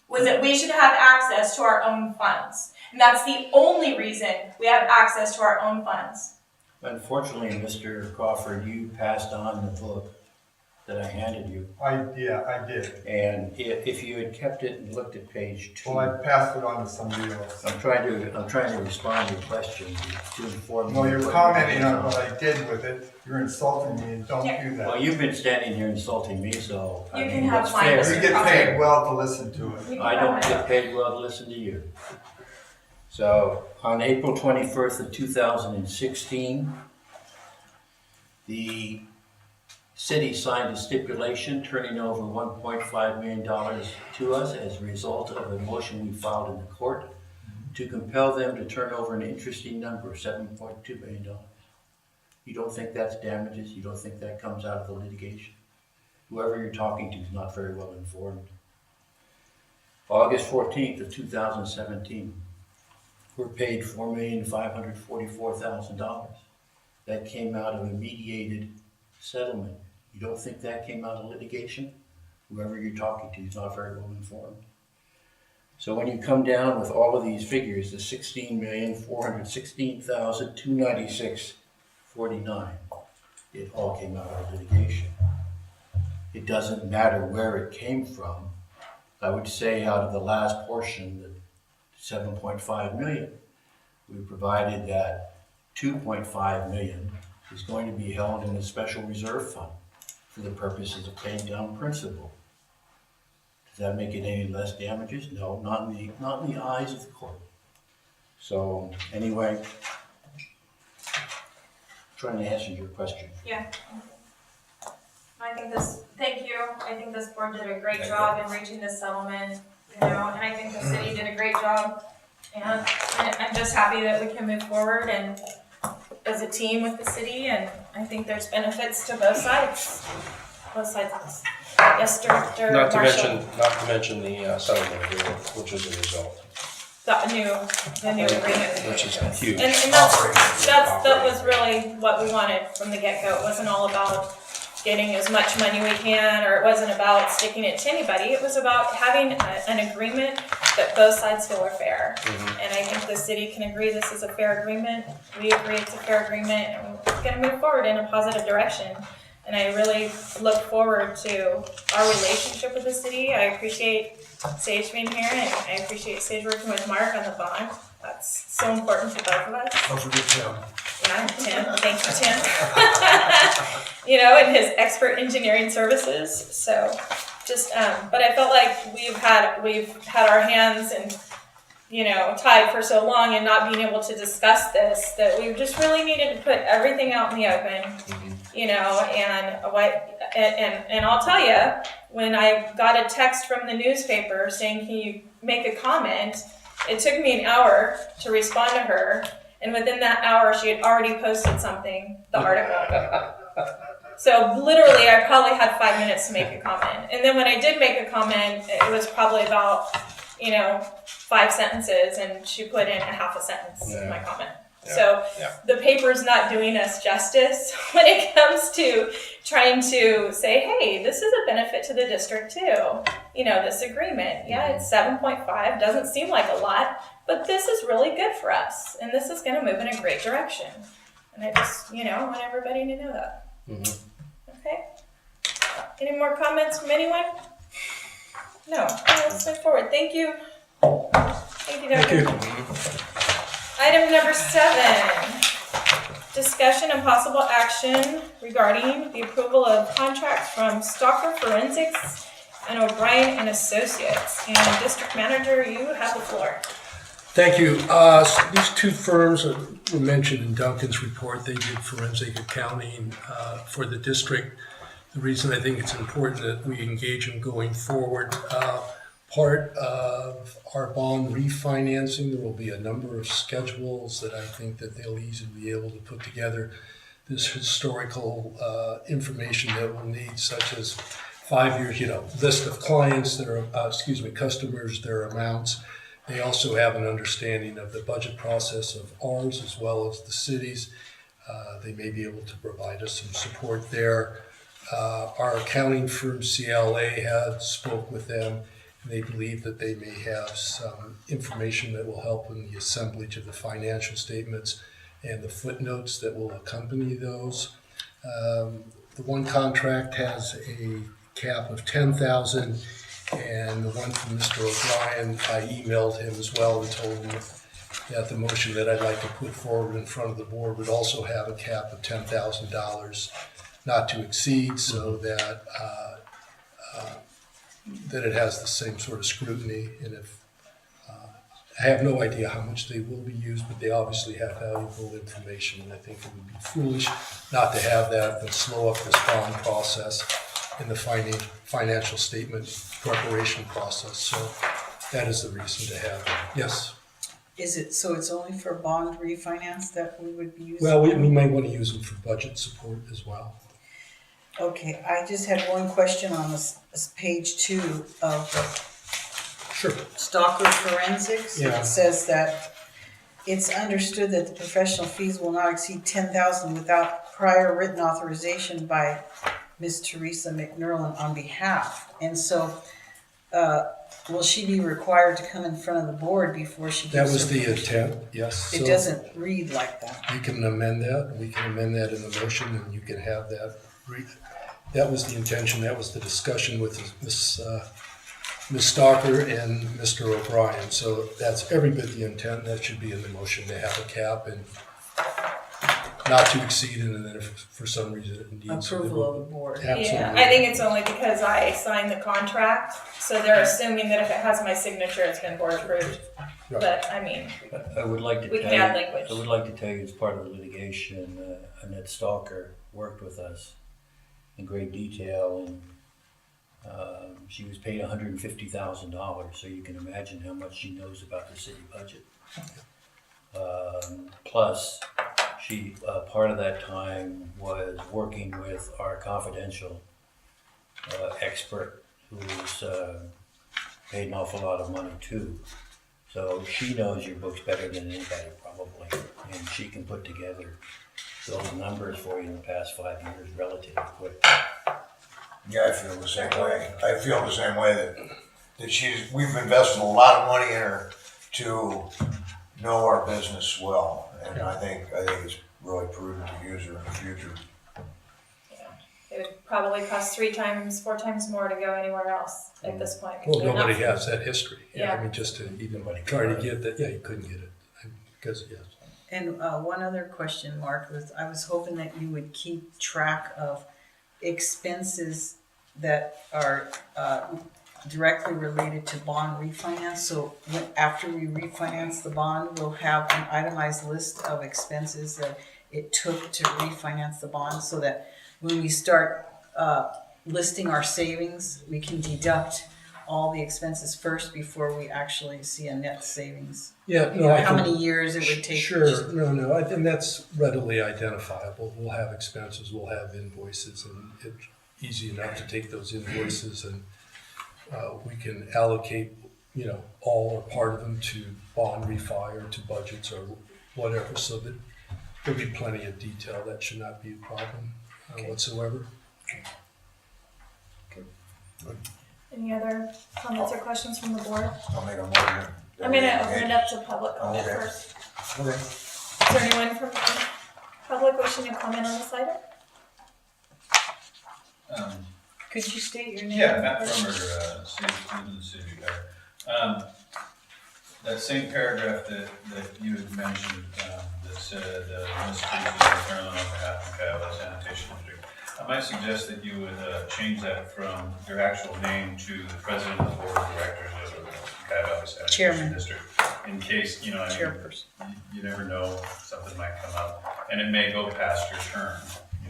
was that we should have access to our own funds. And that's the only reason we have access to our own funds. Unfortunately, Mr. Crawford, you passed on the book that I handed you. I did. And if you had kept it and looked at page 2. Well, I passed it on to somebody else. I'm trying to respond to your question to inform you. Well, you're commenting on what I did with it. You're insulting me and don't do that. Well, you've been standing here insulting me, so I You mean, can have what's mine, fair? Mr. You get paid well to listen to it. I don't get paid well to listen to you. So, on April 21st of 2016, the city signed a stipulation turning over $1.5 million to us as a result of a motion we filed in the court to compel them to turn over an interesting number, $7.2 million. You don't think that's damages? You don't think that comes out of the litigation? Whoever you're talking to is not very well informed. August 14th of 2017, we're paid $4,544,000. That came out of a mediated settlement. You don't think that came out of litigation? Whoever you're talking to is not very well informed. So when you come down with all of these figures, the $16,416,296.49, it all came out of litigation. It doesn't matter where it came from. I would say out of the last portion, the 7.5 million, we provided that 2.5 million is going to be held in a special reserve fund for the purposes of paying down principal. Does that make it any less damages? No, not in the eyes of the court. So anyway, trying to answer your question. Yeah. Thank you. I think this board did a great job in reaching this settlement, and I think the city did a great job. And I'm just happy that we can move forward and as a team with the city, and I think there's benefits to both sides. Both sides of this. Yes, Director Marshall. Not to mention the settlement agreement, which is a result, The new agreement. which is huge. And that was really what we wanted from the get-go. It wasn't all about getting as much money we can, or it wasn't about sticking it to anybody. It was about having an agreement that both sides feel are fair. And I think the city can agree this is a fair agreement. We agree it's a fair agreement, and we're going to move forward in a positive direction. And I really look forward to our relationship with the city. I appreciate Sage being here, and I appreciate Sage working with Mark on the bond. That's so important for both of us. Don't forget Tim. Yeah, Tim. Thank you, Tim. And his expert engineering services. So, but I felt like we've had our hands and tied for so long and not being able to discuss this, that we just really needed to put everything out in the open. And I'll tell you, when I got a text from the newspaper saying, "Can you make a comment?" It took me an hour to respond to her, and within that hour, she had already posted the article. So literally, I probably had 5 minutes to make a comment. And then when I did make a comment, it was probably about 5 sentences, and she put in a half a sentence in my comment. So the paper's not doing us justice when it comes to trying to say, hey, this is a benefit to the district too. This agreement, it's 7.5, doesn't seem like a lot, but this is really good for us, and this is going to move in a great direction. And I just, want everybody to know that. Okay? Any more comments from anyone? No. Let's move forward. Thank you. Thank you, Doctor. Item number 7, discussion and possible action regarding the approval of contracts from Stalker Forensics and O'Brien and Associates. And District Manager, you have the floor. Thank you. So these two firms were mentioned in Duncan's report. They did forensic accounting for the district. The reason I think it's important that we engage in going forward, part of our bond refinancing, there will be a number of schedules that I think that they'll easily be able to put together. This historical information that we'll need, such as 5 years, list of clients that are, customers, their amounts. They also have an understanding of the budget process of ours as well as the city's. They may be able to provide us some support there. Our accounting firm, CLA, had spoke with them, and they believe that they may have some information that will help in the assemblage of the financial statements and the footnotes that will accompany those. The one contract has a cap of $10,000, and the one from Mr. O'Brien, I emailed him as well and told him that the motion that I'd like to put forward in front of the board would also have a cap of $10,000, not to exceed, so that that it has the same sort of scrutiny. And if I have no idea how much they will be used, but they obviously have valuable information, and I think it would be foolish not to have that and slow up this bond process in the financial statement preparation process. So that is the reason to have it. Yes. Is it, so it's only for bond refinance that we would be using? Well, we might want to use them for budget support as well. Okay, I just had one question on this page 2 of the Sure. Stalker Forensics. Yeah. It says that it's understood that the professional fees will not exceed $10,000 without prior written authorization by Ms. Teresa McNerlin on behalf. And so, will she be required to come in front of the board before she That gives was her the permission? intent, yes. It So doesn't read like that. you can amend that. We can amend that in the motion, and you can have that. That was the intention. That was the discussion with Ms. Stalker and Mr. O'Brien. So that's every bit the intent. That should be in the motion to have a cap and not to exceed, and then if for some reason it needs Approval of the board. Absolutely. Yeah, I think it's only because I signed the contract, so they're assuming that if it has my signature, it's been board approved. Right. But, I mean, I would like to we tell can you, add language. I would like to tell you as part of the litigation, Annette Stalker worked with us in great detail, and she was paid $150,000, so you can imagine how much she knows about the city budget. Plus, she, part of that time was working with our confidential expert, who's paid an awful lot of money too. So she knows your books better than anybody probably, and she can put together those numbers for you in the past 5 years relatively quick. Yeah, I feel the same way. I feel the same way that we've invested a lot of money in her to know our business well. And I think it's really prudent to use her in the future. It would probably cost 3 times, 4 times more to go anywhere else at this point. Well, They're not- nobody has that history. Yeah, Yeah. I mean, just to even try to get that, yeah, you couldn't get it. Because, yes. And one other question, Mark, was I was hoping that you would keep track of expenses that are directly related to bond refinance. So after we refinance the bond, we'll have an itemized list of expenses that it took to refinance the bond, so that when we start listing our savings, we can deduct all the expenses first before we actually see a net savings. Yeah, You no, know, I how can- many years it would take. Sure, no, I think that's readily identifiable. We'll have expenses, we'll have invoices, and it's easy enough to take those invoices and we can allocate, all or part of them to bond refi or to budgets or whatever, so that there'll be plenty of detail. That should not be a problem whatsoever. Any other comments or questions from the board? I'll make a motion. I'm gonna open it up to public comment Okay. first. Okay. Is there anyone from the public wishing to comment on this item? Could you state your name? Yeah, Matt Frommer, City Ukiah. That same paragraph that you had mentioned, that said, Ms. Teresa McFarland on behalf of Ukiah Sanitation District. I might suggest that you would change that from your actual name to the president of the board of directors of the Ukiah Valley Sanitation Chairman. District, in case, I mean, Chairperson. you never know, something might come up, and it may go past your term,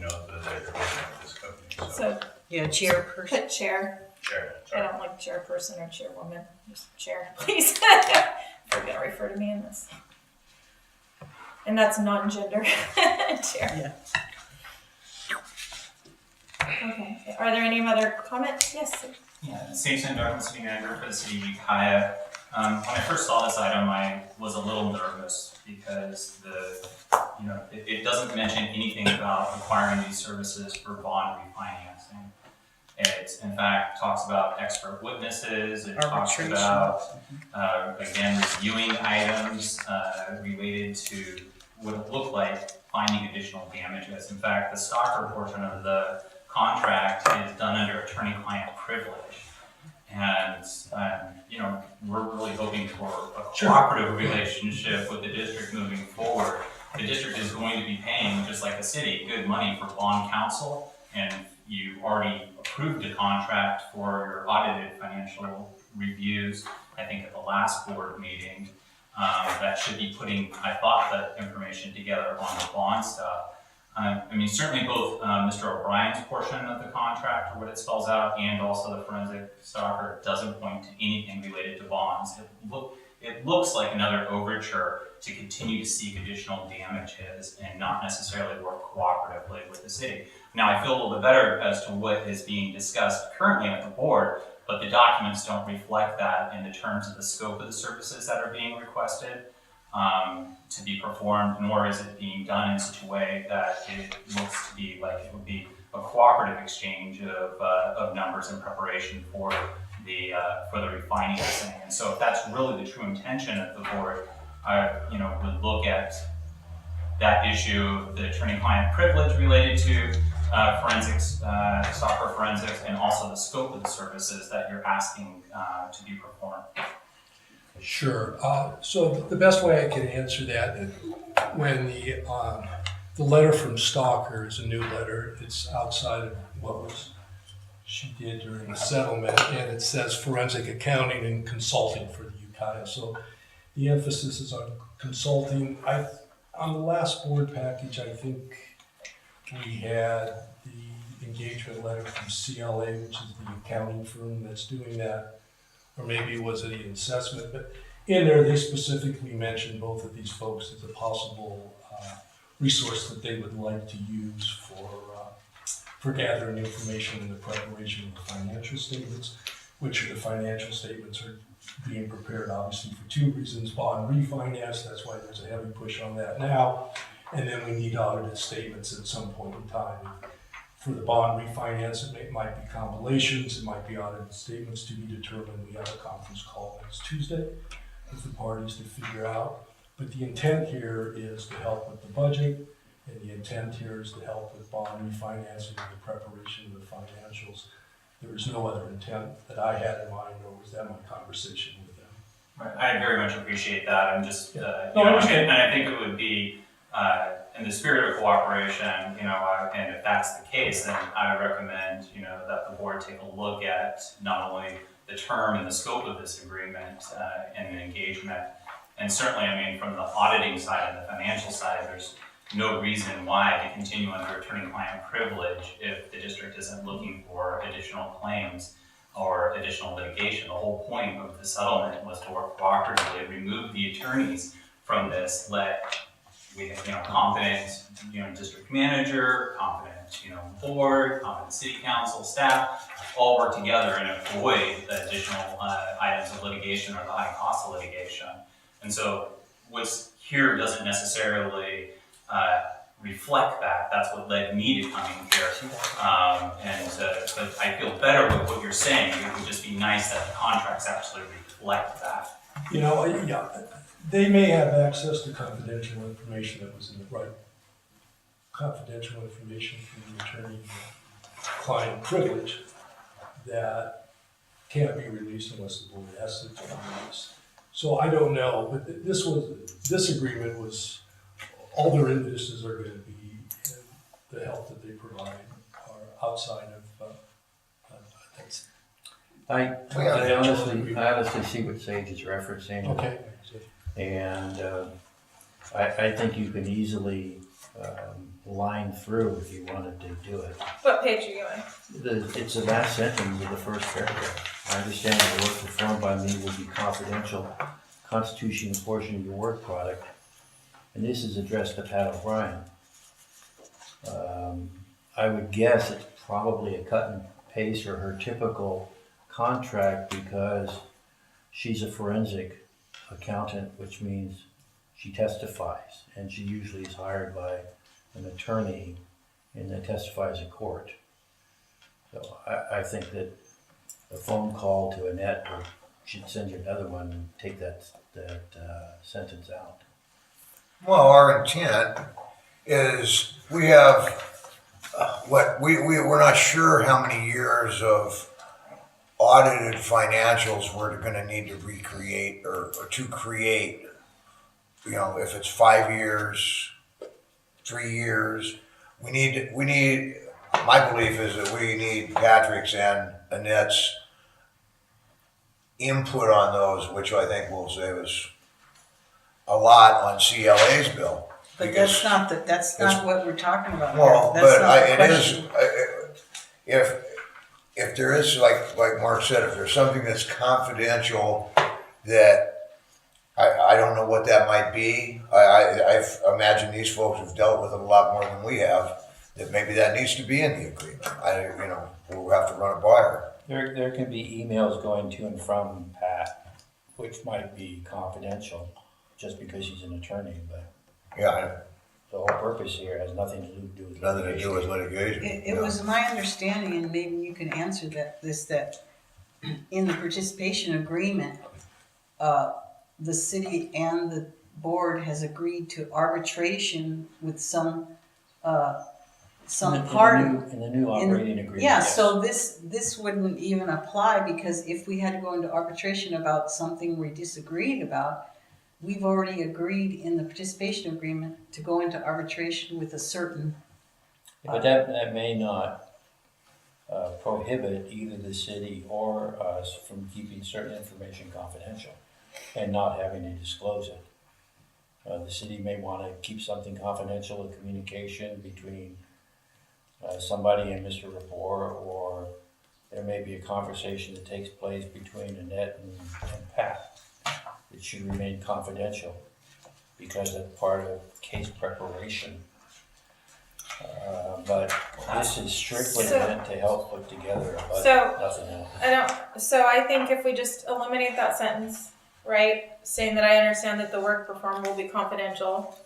that you're working with this company, So Yeah, chairperson. put chair. Chair, I sorry. don't like chairperson or chairwoman. Just chair, please. If you're gonna refer to me in this. And that's non-gender. Chair. Okay. Are there any other comments? Yes. Yeah, Sanitation Dartmouth City Manager for the City of Ukiah. When I first saw this item, I was a little nervous because it doesn't mention anything about acquiring these services for bond refinancing. It, in fact, talks about expert witnesses. It talks Arbitration. about, again, reviewing items related to what it looked like finding additional damages. In fact, the stalker portion of the contract is done under attorney-client privilege. And, we're really hoping for a cooperative relationship with the district moving forward. The district is going to be paying, just like the city, good money for bond counsel, and you already approved a contract for your audited financial reviews, I think at the last board meeting. That should be putting, I thought, the information together on the bond stuff. Certainly both Mr. O'Brien's portion of the contract, or what it spells out, and also the forensic stalker doesn't point to anything related to bonds. It looks like another overture to continue to seek additional damages and not necessarily work cooperatively with the city. Now, I feel a little bit better as to what is being discussed currently at the board, but the documents don't reflect that in the terms of the scope of the services that are being requested to be performed, nor is it being done in such a way that it looks to be like it would be a cooperative exchange of numbers in preparation for the refinancing. And so if that's really the true intention of the board, I would look at that issue of the attorney-client privilege related to forensics, software forensics, and also the scope of the services that you're asking to be performed. Sure. So the best way I can answer that, when the letter from Stalker is a new letter, it's outside of what she did during the settlement, and it says forensic accounting and consulting for the Ukiah. So the emphasis is on consulting. On the last board package, I think we had the engagement letter from CLA, which is the accounting firm that's doing that. Or maybe was it the assessment, but in there they specifically mentioned both of these folks as a possible resource that they would like to use for gathering information in the preparation of the financial statements, which the financial statements are being prepared obviously for two reasons: bond refinance, that's why there's a heavy push on that now, and then we need audited statements at some point in time. For the bond refinance, it might be compilations, it might be audited statements to be determined. We have a conference call next Tuesday with the parties to figure out. But the intent here is to help with the budget, and the intent here is to help with bond refinancing and the preparation of the financials. There was no other intent that I had in mind, or was that my conversation with them? Right. I very much appreciate that. I'm just, I and understand. I think it would be, in the spirit of cooperation, and if that's the case, then I would recommend, that the board take a look at not only the term and the scope of this agreement and the engagement, and certainly, from the auditing side and the financial side, there's no reason why to continue under attorney-client privilege if the district isn't looking for additional claims or additional litigation. The whole point of the settlement was to work cooperatively, remove the attorneys from this, we have, competent, district manager, competent, board, competent city council, staff, all work together and avoid the additional items of litigation or the high cost of litigation. And so what's here doesn't necessarily reflect that. That's what led me to coming here. But I feel better with what you're saying. It would just be nice that the contracts actually reflect that. They may have access to confidential information that was in the right. Confidential information from the attorney-client privilege that can't be released unless the board asks it to be released. So I don't know, but this agreement was, all their impetuses are going to be the help that they provide outside of, that's, I honestly see what Sage is referencing. okay. And I think you can easily line through if you wanted to do it. What page are you on? It's the last sentence of the first paragraph. I understand that the work performed by me will be confidential, constituting a portion of your work product. And this is addressed to Pat O'Brien. I would guess it's probably a cut and paste or her typical contract because she's a forensic accountant, which means she testifies, and she usually is hired by an attorney and then testifies in court. So I think that a phone call to Annette, or she'd send you another one and take that sentence out. Well, our intent is we have, we're not sure how many years of audited financials we're gonna need to recreate or to create. You know, if it's 5 years, 3 years, we need, my belief is that we need Patrick's and Annette's input on those, which I think will save us a lot on CLA's bill. But that's not what we're talking about here. Well, That's but not the it is, question. if there is, like Mark said, if there's something that's confidential that I don't know what that might be. I imagine these folks have dealt with it a lot more than we have, that maybe that needs to be in the agreement. We'll have to run it by her. There can be emails going to and from Pat, which might be confidential, just because she's an attorney, but Yeah, the whole purpose here has nothing to do with nothing to do with litigation. It was my understanding, and maybe you can answer that in the participation agreement, the city and the board has agreed to arbitration with some party. In the new operating agreement. Yeah, yes. so this wouldn't even apply, because if we had to go into arbitration about something we disagreed about, we've already agreed in the participation agreement to go into arbitration with a certain. But that may not prohibit either the city or us from keeping certain information confidential and not having to disclose it. The city may want to keep something confidential, a communication between somebody and Mr. Rapport, or there may be a conversation that takes place between Annette and Pat. It should remain confidential because it's part of case preparation. But this is strictly meant to help put together a budget, nothing else. So I think if we just eliminate that sentence, right, saying that I understand that the work performed will be confidential,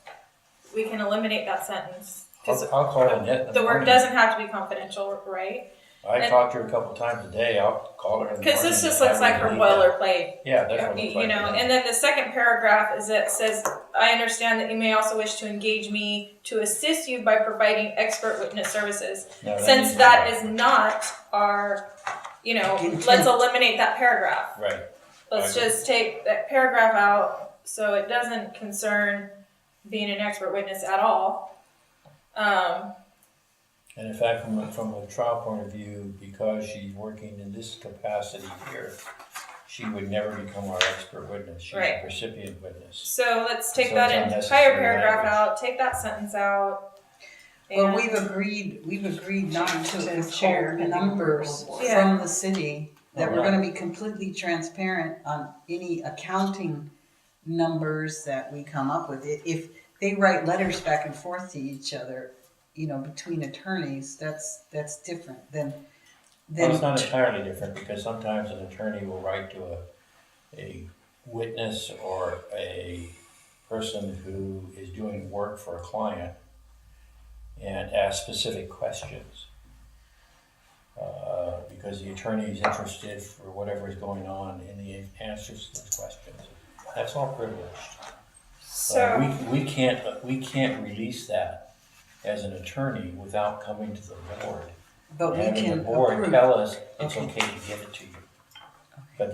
we can eliminate that sentence. I'll call Annette. The work doesn't have to be confidential, right? I talked to her a couple times a day. I'll call her in the morning. Because this just looks like her boilerplate. Yeah, that's what it looks like. And then the second paragraph is it says, I understand that you may also wish to engage me to assist you by providing expert witness services. No, Since that is not our, let's eliminate that paragraph. Right. Let's just take that paragraph out so it doesn't concern being an expert witness at all. And in fact, from a trial point of view, because she's working in this capacity here, she would never become our expert witness. She's a recipient witness. So let's take So that it's entire unnecessary paragraph language. out, take that sentence out. Well, and- we've agreed not to chair withhold numbers Yeah. from the city, that we're Alright. gonna be completely transparent on any accounting numbers that we come up with. If they write letters back and forth to each other, between attorneys, that's different than. Well, it's not entirely different, because sometimes an attorney will write to a witness or a person who is doing work for a client and ask specific questions. Because the attorney is interested for whatever is going on in the answers to those questions. That's all privileged. So, We can't release that as an attorney without coming to the board. But we Having can the board approve. tell us it's Okay. okay to give it to you. But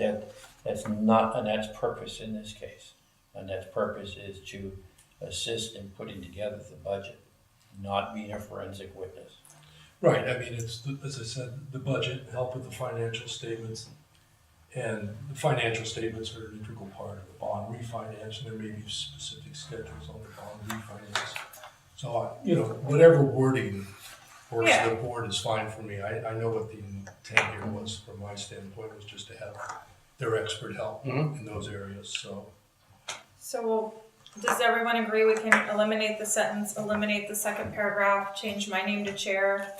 that's not Annette's purpose in this case. Annette's purpose is to assist in putting together the budget, not being a forensic witness. Right, I mean, it's, as I said, the budget, help with the financial statements. And the financial statements are an integral part of the bond refinance, and there may be specific schedules on the bond refinance. So, whatever wording works for the board is fine for me. I know what the intent here was from my standpoint, was just to have their expert help in those areas, so. So does everyone agree we can eliminate the sentence, eliminate the second paragraph, change my name to chair?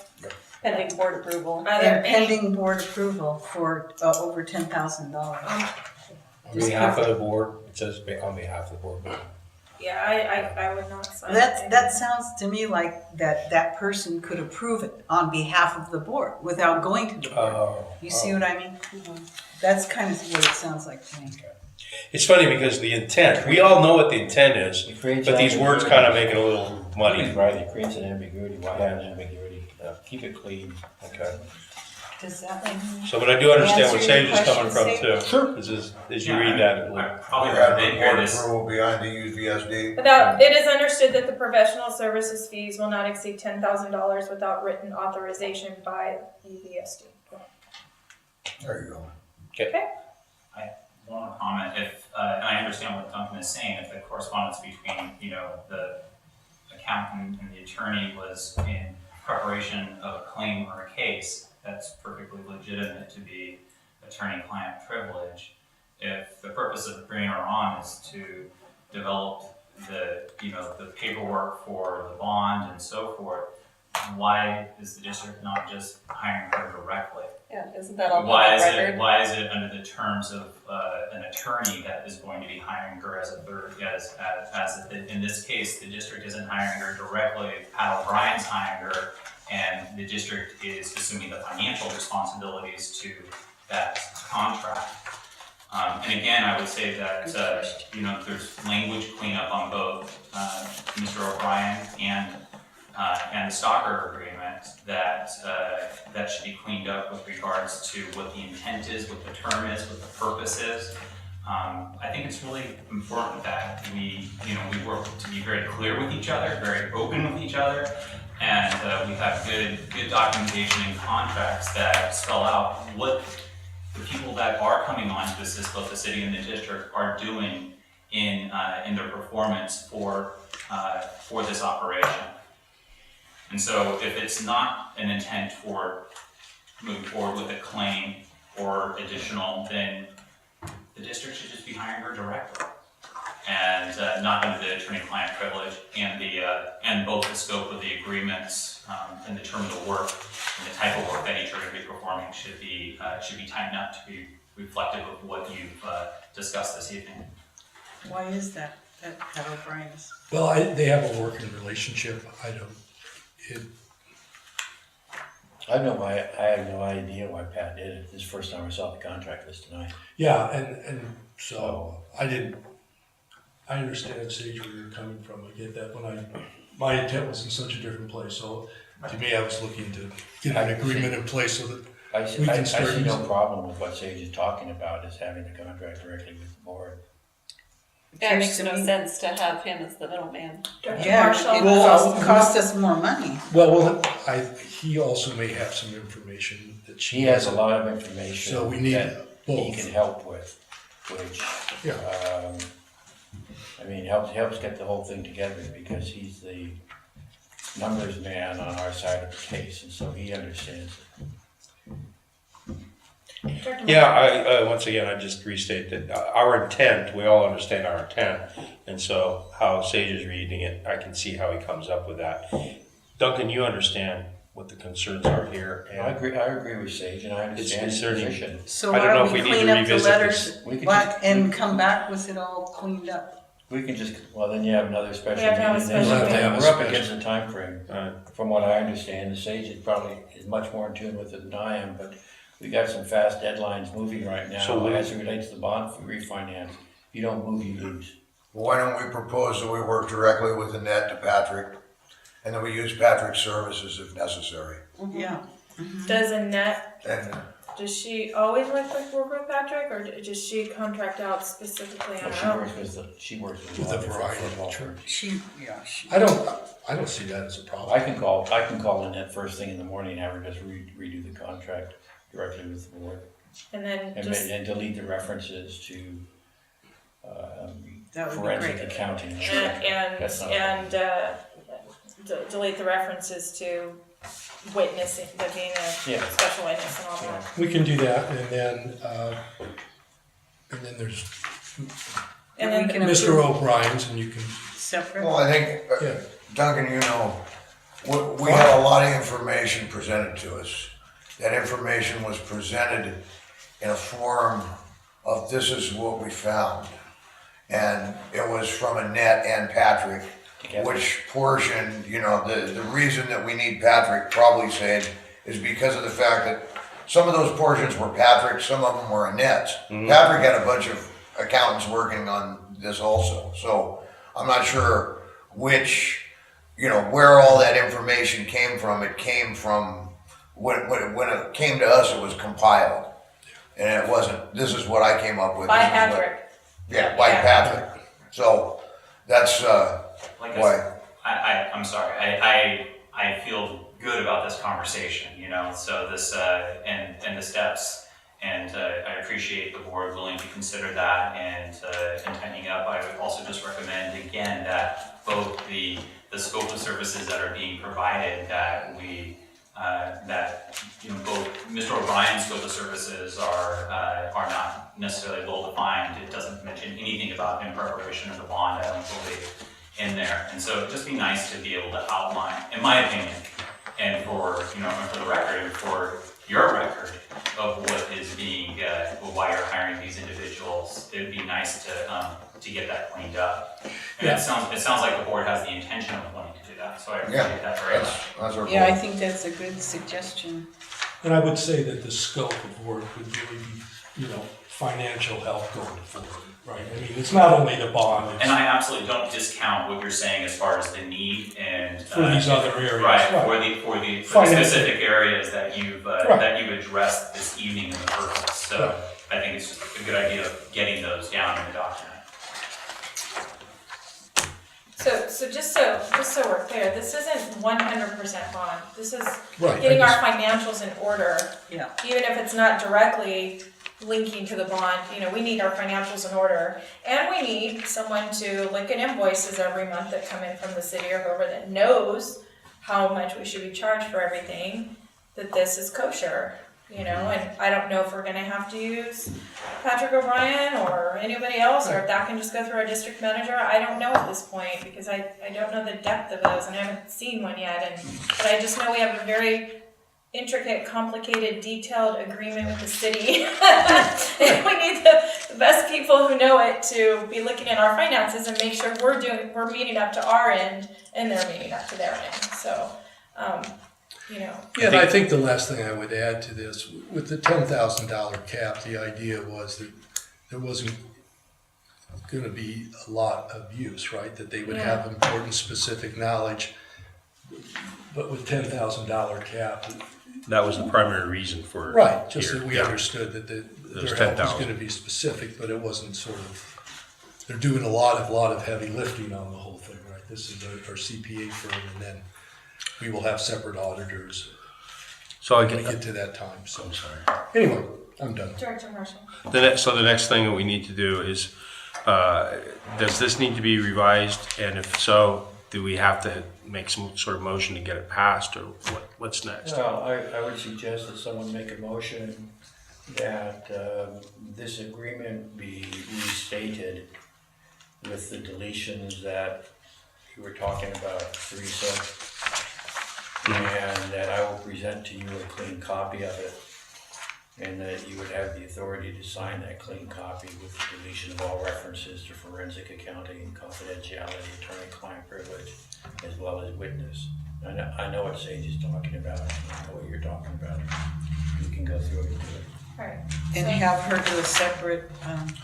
Pending board approval. Are there And any? pending board approval for over $10,000. On behalf of the board, it says on behalf of the board. Yeah, I would not sign it. That sounds to me like that person could approve it on behalf of the board without going to the board. You see what I mean? That's kind of what it sounds like to me. It's funny because the intent, we all know what the intent is, It creates but these words kind of make it a little muddy. He's right, it creates an ambiguity. Why have an ambiguity? Keep it clean. Okay. Does that So, but I do understand what Answer your Sage is coming from question, too. Sure. As you read that, it I will- probably Yeah, didn't hear board this. approval behind the UVSD. It is understood that the professional services fees will not exceed $10,000 without written authorization by UVSD. There you go. One comment, and I understand what Duncan is saying, if the correspondence between, the accountant and the attorney was in preparation of a claim or a case, that's perfectly legitimate to be attorney-client privilege. If the purpose of bringing her on is to develop the paperwork for the bond and so forth, why is the district not just hiring her directly? Yeah, isn't that all Why public is record? Why is it under the terms of an attorney that is going to be hiring her as a third, in this case, the district isn't hiring her directly, Pat O'Brien's hiring her, and the district is assuming the financial responsibilities to that contract. And again, I would say that, there's language cleanup on both Mr. O'Brien and the Stalker agreement that should be cleaned up with regards to what the intent is, what the term is, what the purpose is. I think it's really important that we work to be very clear with each other, very open with each other, and we have good documentation and contracts that spell out what the people that are coming on to assist both the city and the district are doing in their performance for this operation. And so if it's not an intent for moving forward with a claim or additional, then the district should just be hiring her directly. And not under the attorney-client privilege, and both the scope of the agreements and the term of the work and the type of work that each are going to be performing should be tightened up to be reflective of what you've discussed this evening. Why is that Pat O'Brien's? Well, they have a working relationship. I have no idea why Pat did it. This is the first time I saw the contract list tonight. Yeah, and so I understand, Sage, where you're coming from. I get that. My intent was in such a different place. So to me, I was looking to get an agreement in place so that I we can start see no using- problem with what Sage is talking about, is having the contract directly with the board. Yeah, it makes Appears to no me- sense to have him as the middleman. Dr. Yeah, Marshall? it cost us more money. Well, he also may have some information that He has a lot of information So we need that he both. can help with, which, helps get the whole thing together, because he's the numbers man on our side of the case, and so he understands it. Yeah, I once again, I just restate that our intent, we all understand our intent, and so how Sage is reading it, I can see how he comes up with that. Duncan, you understand what the concerns are here, I and agree with Sage, and I understand his certainly- position. So I don't why know don't if we we need to clean up the revisit letters this. We could and come back with it all cleaned up? We can just, well, then you have another special We have to have a meeting. special meeting. We're up against the time frame. Right. From what I understand, the Sage is much more in tune with it than I am, but we got some fast deadlines moving right now So as it relates to the bond refinance. If you don't move, you lose. Why don't we propose that we work directly with Annette to Patrick, and then we use Patrick's services if necessary? Yeah. Does Annette, And Does she always work with Patrick, or does she contract out specifically on She her own? works with With a a lot of variety different of law church. firms. I don't see that as a problem. I can call Annette first thing in the morning and have her just redo the contract directly with the board. And then And just, and delete the references to That would be forensic great. accounting. That's not a and delete the references to witnessing, the being a Yeah. special witness and all Yeah. that. We can do that, and then there's And we then, can Mr. approve O'Brien's, and you can, separate. Well, I think, yeah. Duncan, you know, we had a lot of information presented to us. That information was presented in a form of this is what we found. And it was from Annette and Patrick, which portion, you know, the reason that we need Patrick probably said is because of the fact that some of those portions were Patrick, some of them were Annette's. Patrick had a bunch of accountants working on this also, so I'm not sure which, you know, where all that information came from. It came from, when it came to us, it was compiled. And it wasn't, this is what I came up with. by this is what- Patrick. Yeah, by Yeah. Patrick. So that's Like why. I'm sorry, I feel good about this conversation, you know, so this, and the steps, and I appreciate the board willing to consider that and tightening up. I would also just recommend again that both the scope of services that are being provided, that we, that, you know, both Mr. O'Brien's scope of services are not necessarily well defined. It doesn't mention anything about in preparation of the bond, I don't believe, in there. And so it'd just be nice to be able to outline, in my opinion, and for, you know, and for the record, and for your record of what is being, why you're hiring these individuals, it'd be nice to get that cleaned up. And it sounds like the board has the intention of wanting to do that, so I appreciate that very much. That's our Yeah, I goal. think that's a good suggestion. And I would say that the scope of work would really be, you know, financial help going forward, right? I mean, it's not only the bond, And it's I absolutely don't discount what you're saying as far as the need and. for these other areas. Right, right. for the Financial. specific areas that you've addressed this evening in the purpose. So Right. I think it's just a good idea of getting those down in the document. So just so we're clear, this isn't 100% bond. This is Right, getting I our financials in order. Yeah. Even if it's not directly linking to the bond, you know, we need our financials in order. And we need someone to look at invoices every month that come in from the city or whoever that knows how much we should be charged for everything, that this is kosher, you know, and I don't know if we're gonna have to use Patrick O'Brien or anybody else, or if that can just go through our district manager. I don't know at this point, because I don't know the depth of those, and I haven't seen one yet, but I just know we have a very intricate, complicated, detailed agreement with the city. And we need the best people who know it to be looking at our finances and make sure we're meeting up to our end and they're meeting up to their end. So, you know. Yeah, and I think the last thing I would add to this, with the $10,000 cap, the idea was that there wasn't going to be a lot of use, right? That they would have important specific knowledge, but with $10,000 cap. That was the primary reason for. Right, just here. that we Yeah. understood that their was help was 10,000. going to be specific, but it wasn't sort of, they're doing a lot of heavy lifting on the whole thing, right? This is our CPA firm, and then we will have separate auditors So I when we get, get to that time, so. I'm sorry. Anyway, I'm done. Director Marshall. So the next thing that we need to do is, does this need to be revised? And if so, do we have to make some sort of motion to get it passed, or what's next? Well, I would suggest that someone make a motion that this agreement be restated with the deletions that you were talking about, Teresa. And that I will present to you a clean copy of it. And that you would have the authority to sign that clean copy with the deletion of all references to forensic accounting, confidentiality, attorney-client privilege, as well as witness. I know what Sage is talking about, I know what you're talking about. You can go through it and do it. Alright. And have her do a separate,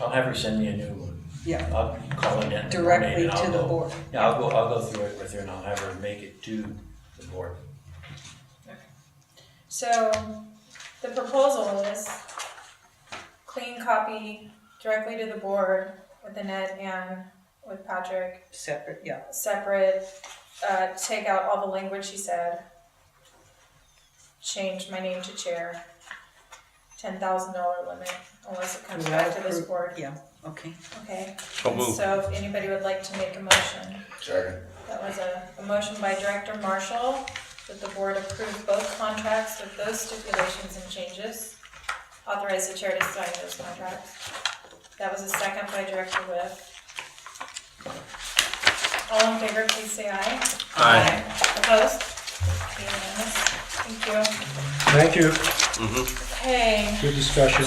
I'll have her send me a new one. yeah, I'll call it in. directly and I'll to the go- board. Yeah, I'll go through it with her and I'll have her make it to the board. So, the proposal is clean copy directly to the board with Annette and with Patrick, Separate, yeah. separate, take out all the language he said, change my name to chair, $10,000 limit, unless it comes back to this board. Yeah, okay. Okay, So moved. so if anybody would like to make a motion. Second. That was a motion by Director Marshall that the board approve both contracts with those stipulations and changes. Authorize the chair to sign those contracts. That was a second by Director Whiff. All in favor, please say aye. Aye. Opposed? Unanimous. Thank you. Thank you. Okay. Good discussion.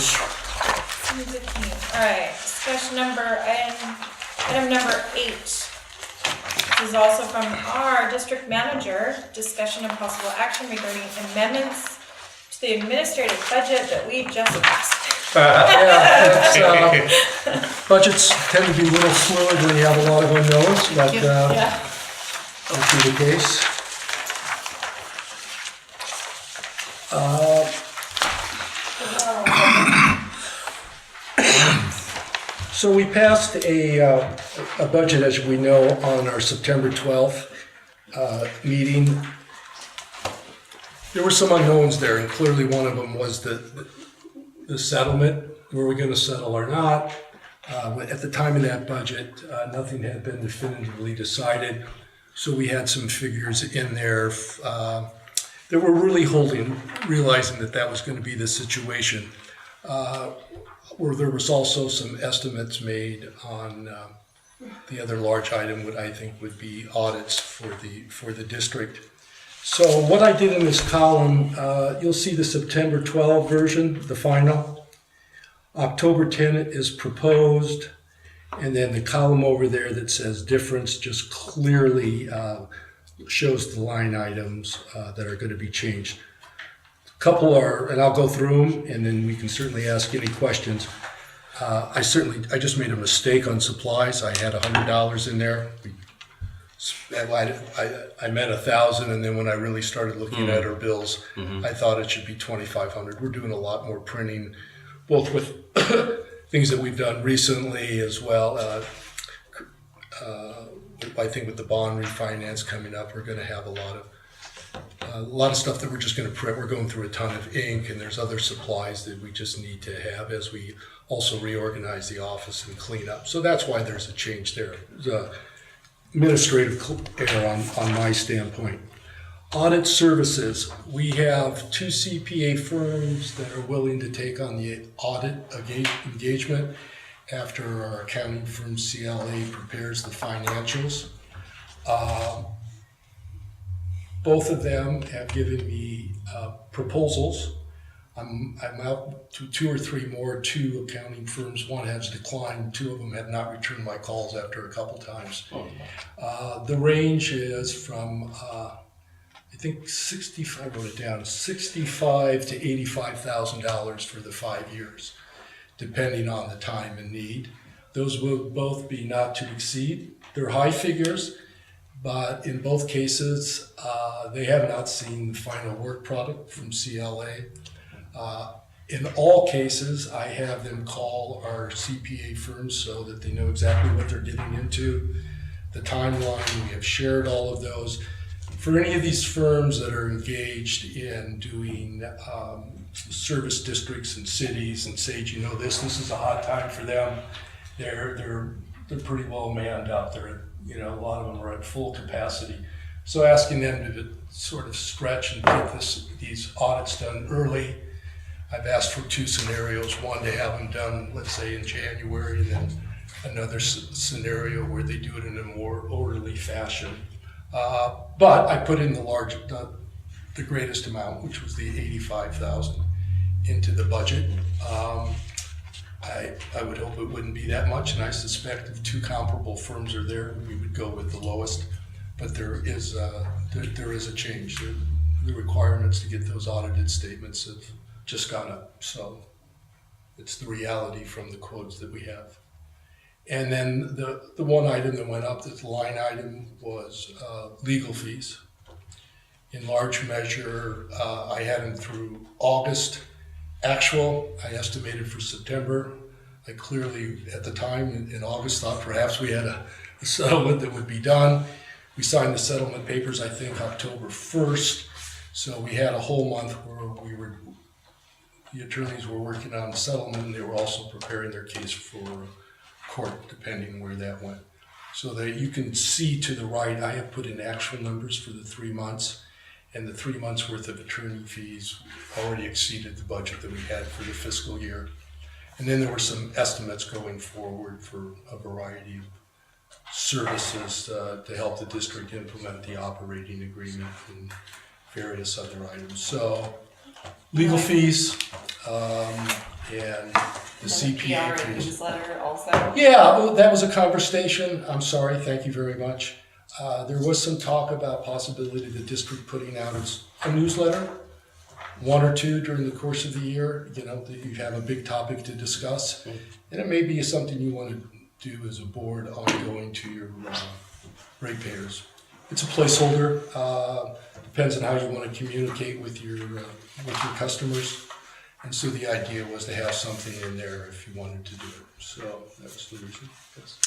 Alright, discussion item number 8. This is also from our district manager, discussion and possible action regarding amendments to the administrative budget that we just passed. Budgets tend to be a little fluid when you have a lot of unknowns, but Yeah. that'll be the case. So we passed a budget, as we know, on our September 12th meeting. There were some unknowns there, and clearly one of them was the settlement. Were we going to settle or not? At the time of that budget, nothing had been definitively decided, so we had some figures in there that were really realizing that was going to be the situation. Where there was also some estimates made on the other large item, what I think would be audits for the district. So what I did in this column, you'll see the September 12 version, the final. October 10 is proposed, and then the column over there that says difference just clearly shows the line items that are going to be changed. Couple are, and I'll go through them, and then we can certainly ask any questions. I just made a mistake on supplies. I had $100 in there. I meant 1,000, and then when I really started looking at our bills, I thought it should be 2,500. We're doing a lot more printing, both with things that we've done recently as well. I think with the bond refinance coming up, we're going to have a lot of stuff that we're just going to print. We're going through a ton of ink, and there's other supplies that we just need to have as we also reorganize the office and clean up. So that's why there's a change there. The administrative error on my standpoint. Audit services. We have 2 CPA firms that are willing to take on the audit engagement after our accounting firm CLA prepares the financials. Both of them have given me proposals. I'm out to 2 or 3 more. 2 accounting firms. One has declined. 2 of them have not returned my calls after a couple times. The range is from I think I wrote it down, $65,000 to $85,000 for the 5 years, depending on the time and need. Those will both be not to exceed. They're high figures, but in both cases, they have not seen the final work product from CLA. In all cases, I have them call our CPA firms so that they know exactly what they're getting into, the timeline. We have shared all of those. For any of these firms that are engaged in doing service districts and cities and Sage, this is a hot time for them. They're pretty well manned out there. A lot of them are at full capacity. So asking them to sort of stretch and get these audits done early. I've asked for 2 scenarios. One, to have them done, let's say, in January, and then another scenario where they do it in a more orderly fashion. But I put in the greatest amount, which was the $85,000, into the budget. I would hope it wouldn't be that much, and I suspect if 2 comparable firms are there, we would go with the lowest. But there is a change. The requirements to get those audited statements have just gone up. So it's the reality from the quotes that we have. And then the one item that went up, the line item, was legal fees. In large measure, I had them through August Actual, I estimated for September. I clearly, at the time in August, thought perhaps we had a settlement that would be done. We signed the settlement papers, I think, October 1st. So we had a whole month where the attorneys were working on the settlement, and they were also preparing their case for court, depending where that went. So that you can see to the right, I have put in actual numbers for the 3 months, and the 3 months worth of attorney fees already exceeded the budget that we had for the fiscal year. And then there were some estimates going forward for a variety of services to help the district implement the operating agreement and various other items. So legal fees and the CPA PR fees. newsletter also. Yeah, that was a conversation. I'm sorry, thank you very much. There was some talk about possibility of the district putting out a newsletter, 1 or 2 during the course of the year, that you have a big topic to discuss. And it may be something you want to do as a board ongoing to your ratepayers. It's a placeholder, depends on how you want to communicate with your customers. And so the idea was to have something in there if you wanted to do it. So that was the reason. Yes.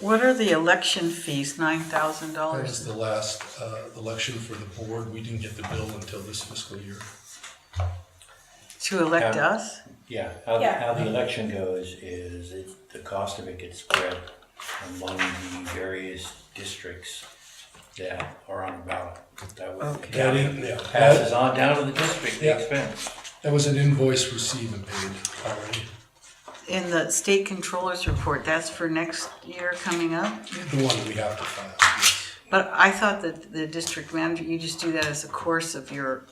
What are the election fees, That was $9,000? the last election for the board. We didn't get the bill until this fiscal year. To elect us? Yeah, Yeah. how the election goes is the cost of it gets spread among the various districts that are on the ballot. That way the county passes on down to the district, the Yeah. expense. That was an invoice received and paid already. In the state controller's report, that's for next year coming up? The one we have to file, yes. But I thought that the district manager, you just do that as a course of your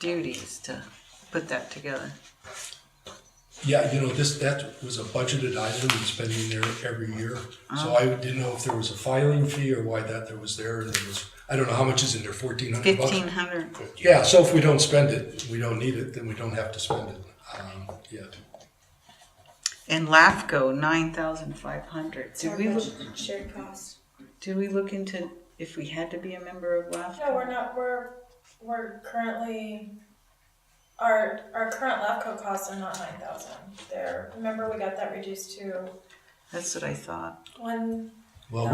duties to put that together. Yeah, that was a budgeted item that's been in there every year. So I didn't know if there was a filing fee or why that was there. And there was, I don't know how much is in there, $1,400? $1,500. Yeah, so if we don't spend it, we don't need it, then we don't have to spend it. Yeah. And LAFCO, $9,500. Shared cost. Did we look into if we had to be a member of LAFCO? No, we're not, we're currently, our current LAFCO costs are not 9,000. Remember we got that reduced to That's what I thought. 1,000. Well,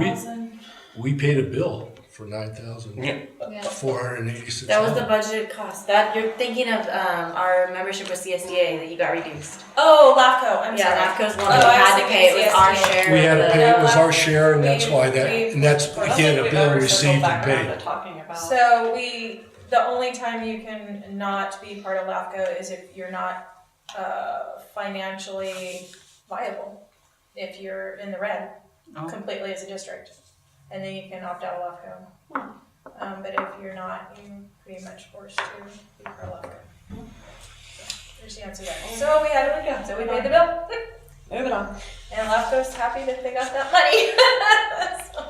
we paid a bill for $9,486. That was the budgeted cost. That you're thinking of our membership with CSDA that you got reduced. Oh, LAFCO, I'm sorry. LAFCO's one that we had to pay. It was our share. We had to pay, it was our No, share, and that's why we- that's, again, a bill received and paid. Talking about. So the only time you can not be part of LAFCO is if you're not financially viable. If you're in the red completely as a district, and then you can opt out of LAFCO. But if you're not, you're pretty much forced to be part of LAFCO. So there's the answer there. So we had to go. So we paid the bill. Moving on. And LAFCO's happy that they got that money. So.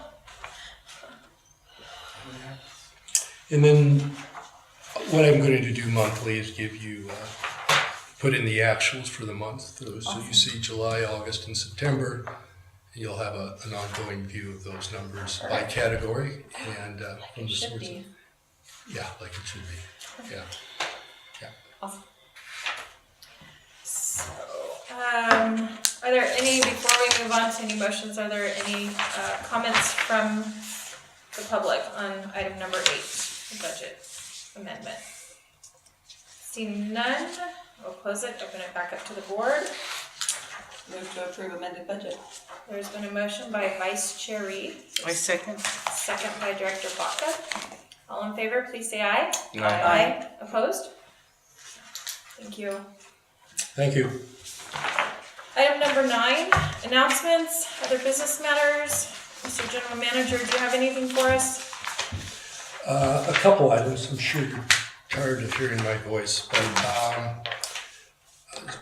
And then what I'm going to do monthly is give you, put in the actuals for the month. So you see July, August, and September. You'll have an ongoing view of those numbers by category and from the sources. Yeah, like it should be. Yeah. Awesome. So, are there any, before we move on to any motions, are there any comments from the public on item number 8, the budget amendment? Seeing none, we'll close it, open it back up to the board. Move to approve amended budget. There's been a motion by Vice Chair Reed. I second. Second by Director Baca. All in favor, please say aye. Aye. Aye. Opposed? Thank you. Thank you. Item number 9, announcements, other business matters. Mr. General Manager, do you have anything for us? A couple items. I'm sure you're tired of hearing my voice, but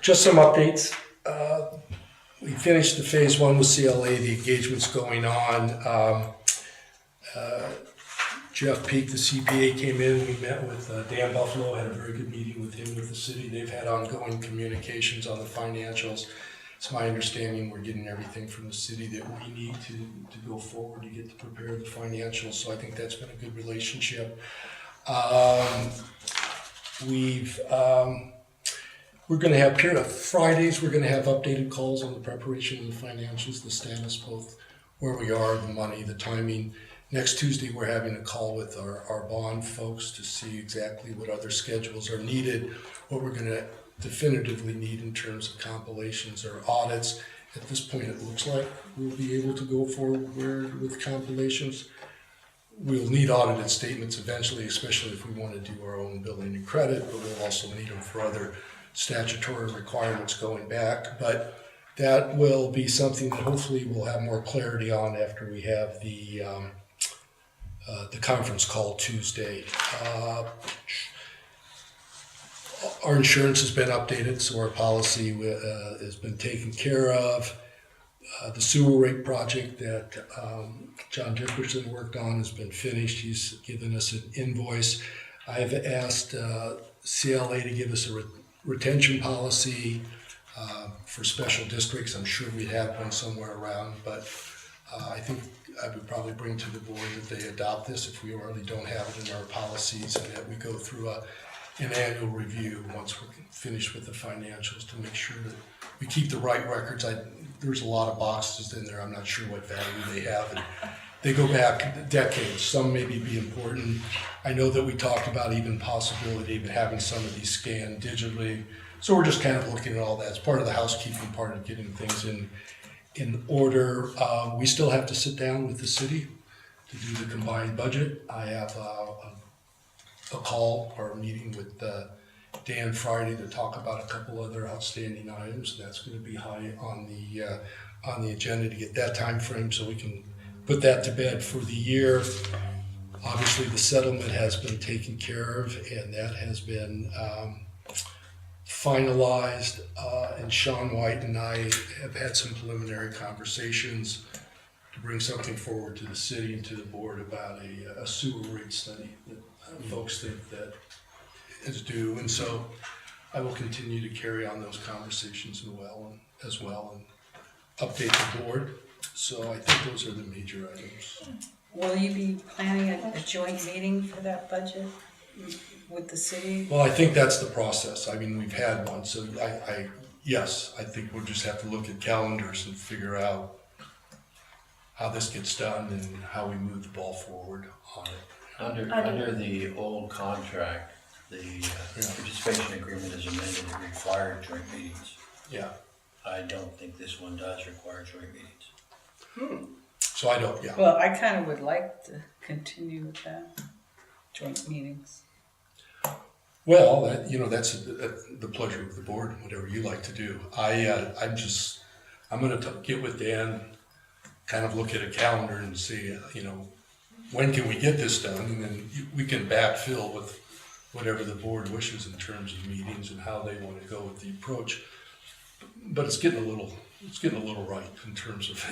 just some updates. We finished the phase 1 with CLA. The engagement's going on. Jeff Peak, the CPA, came in. We met with Dan Buffalo, had a very good meeting with him, with the city. They've had ongoing communications on the financials. It's my understanding we're getting everything from the city that we need to go forward to get to prepare the financials. So I think that's been a good relationship. We've We're going to have Fridays, we're going to have updated calls on the preparation of the financials, the status, both where we are, the money, the timing. Next Tuesday, we're having a call with our bond folks to see exactly what other schedules are needed, what we're going to definitively need in terms of compilations or audits. At this point, it looks like we'll be able to go forward with compilations. We'll need audited statements eventually, especially if we want to do our own billing and credit, but we'll also need them for other statutory requirements going back. But that will be something that hopefully we'll have more clarity on after we have the conference call Tuesday. Our insurance has been updated, so our policy has been taken care of. The sewer rate project that John Dickerson worked on has been finished. He's given us an invoice. I've asked CLA to give us a retention policy for special districts. I'm sure we have one somewhere around, but I think I would probably bring to the board that they adopt this if we already don't have it in our policies, and that we go through an annual review once we're finished with the financials to make sure that we keep the right records. There's a lot of boxes in there. I'm not sure what value they have, and they go back decades. Some maybe be important. I know that we talked about even possibility of having some of these scanned digitally. So we're just kind of looking at all that. It's part of the housekeeping part of getting things in order. We still have to sit down with the city to do the combined budget. I have a call or a meeting with Dan Friday to talk about a couple other outstanding items. That's going to be high on the agenda to get that time frame so we can put that to bed for the year. Obviously, the settlement has been taken care of, and that has been finalized. And Sean White and I have had some preliminary conversations to bring something forward to the city and to the board about a sewer rate study that folks think that is due. And so I will continue to carry on those conversations as well and update the board. So I think those are the major items. Will you be planning a joint meeting for that budget with the city? Well, I think that's the process. I mean, we've had one, so yes, I think we'll just have to look at calendars and figure out how this gets done and how we move the ball forward on it. Under the old contract, the participation agreement is amended, it required joint meetings. Yeah. I don't think this one does require joint meetings. So I don't, yeah. Well, I kind of would like to continue with that, joint meetings. Well, that's the pleasure of the board, whatever you like to do. I'm going to get with Dan, kind of look at a calendar and see, when can we get this done? And then we can backfill with whatever the board wishes in terms of meetings and how they want to go with the approach. But it's getting a little right in terms of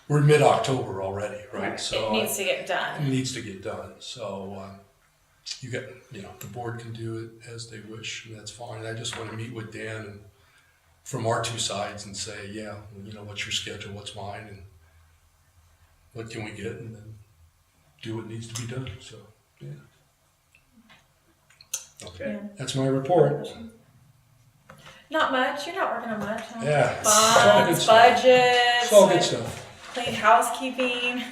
we're mid-October already, right? So it needs to get done. It needs to get done. So the board can do it as they wish, and that's fine. I just want to meet with Dan and from our two sides and say, what's your schedule, what's mine, and what can we get, and then do what needs to be done. So okay, that's my report. Not much. You're not working on much. Huh? Yeah, Bonds, budgets. It's all good stuff. Clean housekeeping.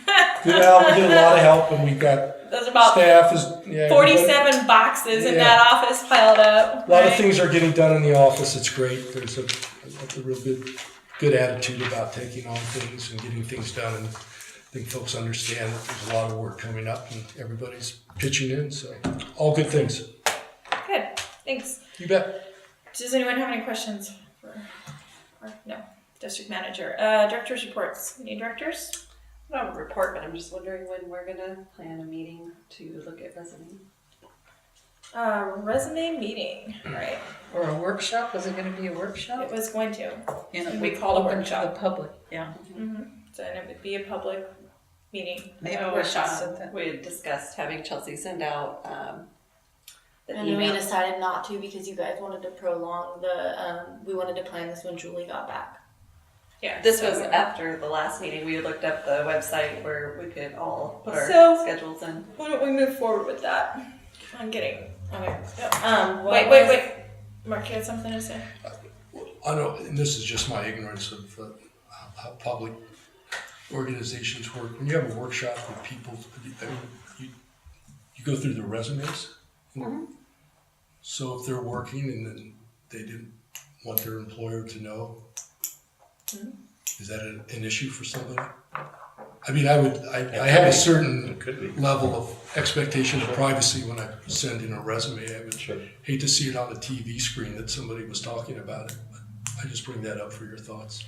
Good help. We did a lot of help, and we got There's about staff 47 boxes in that office piled up. A lot of things are getting done in the office. It's great. There's a real good attitude about taking on things and getting things done. And I think folks understand that there's a lot of work coming up, and everybody's pitching in. So all good things. Good. Thanks. You bet. Does anyone have any questions for no district manager? Directors reports. Any directors? I don't have a report, but I'm just wondering when we're gonna plan a meeting to look at resume. Resume meeting, right? Or a workshop? Was it going to be a workshop? It was going to. And It'd be called a open workshop. to the public, yeah. Mm-hmm. So and it would be a public meeting. We had discussed having Chelsea send out the And then we email. decided not to because you guys wanted to prolong we wanted to plan this when Julie got back. Yeah. This was after the last meeting. We looked up the website where we could all put our So- schedules in. Why don't we move forward with that? I'm getting. Okay. What Wait. Mark, you had something to say? I know, and this is just my ignorance of how public organizations work. When you have a workshop with people, I mean, you go through their resumes. So if they're working and then they didn't want their employer to know, is that an issue for somebody? I mean, I have a certain level of expectation of privacy when I send in a resume. I would hate to see it on the TV screen that somebody was talking about it, but I just bring that up for your thoughts.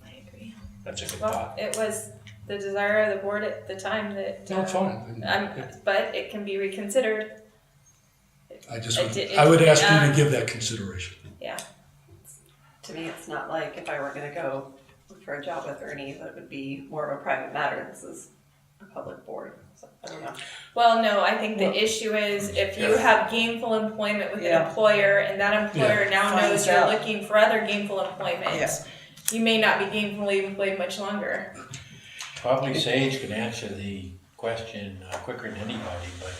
I agree. That's a good Well, thought. it was the desire of the board at the time that. No, fine. But it can be reconsidered. I would ask you to give that consideration. Yeah. To me, it's not like if I were gonna go look for a job with Ernie, that would be more of a private matter. This is a public board, so I don't know. Well, no, I think the issue is if you have gainful employment with an employer and that employer now knows you're looking for other gainful employment, you may not be gainfully employed much longer. Probably Sage can answer the question quicker than anybody, but,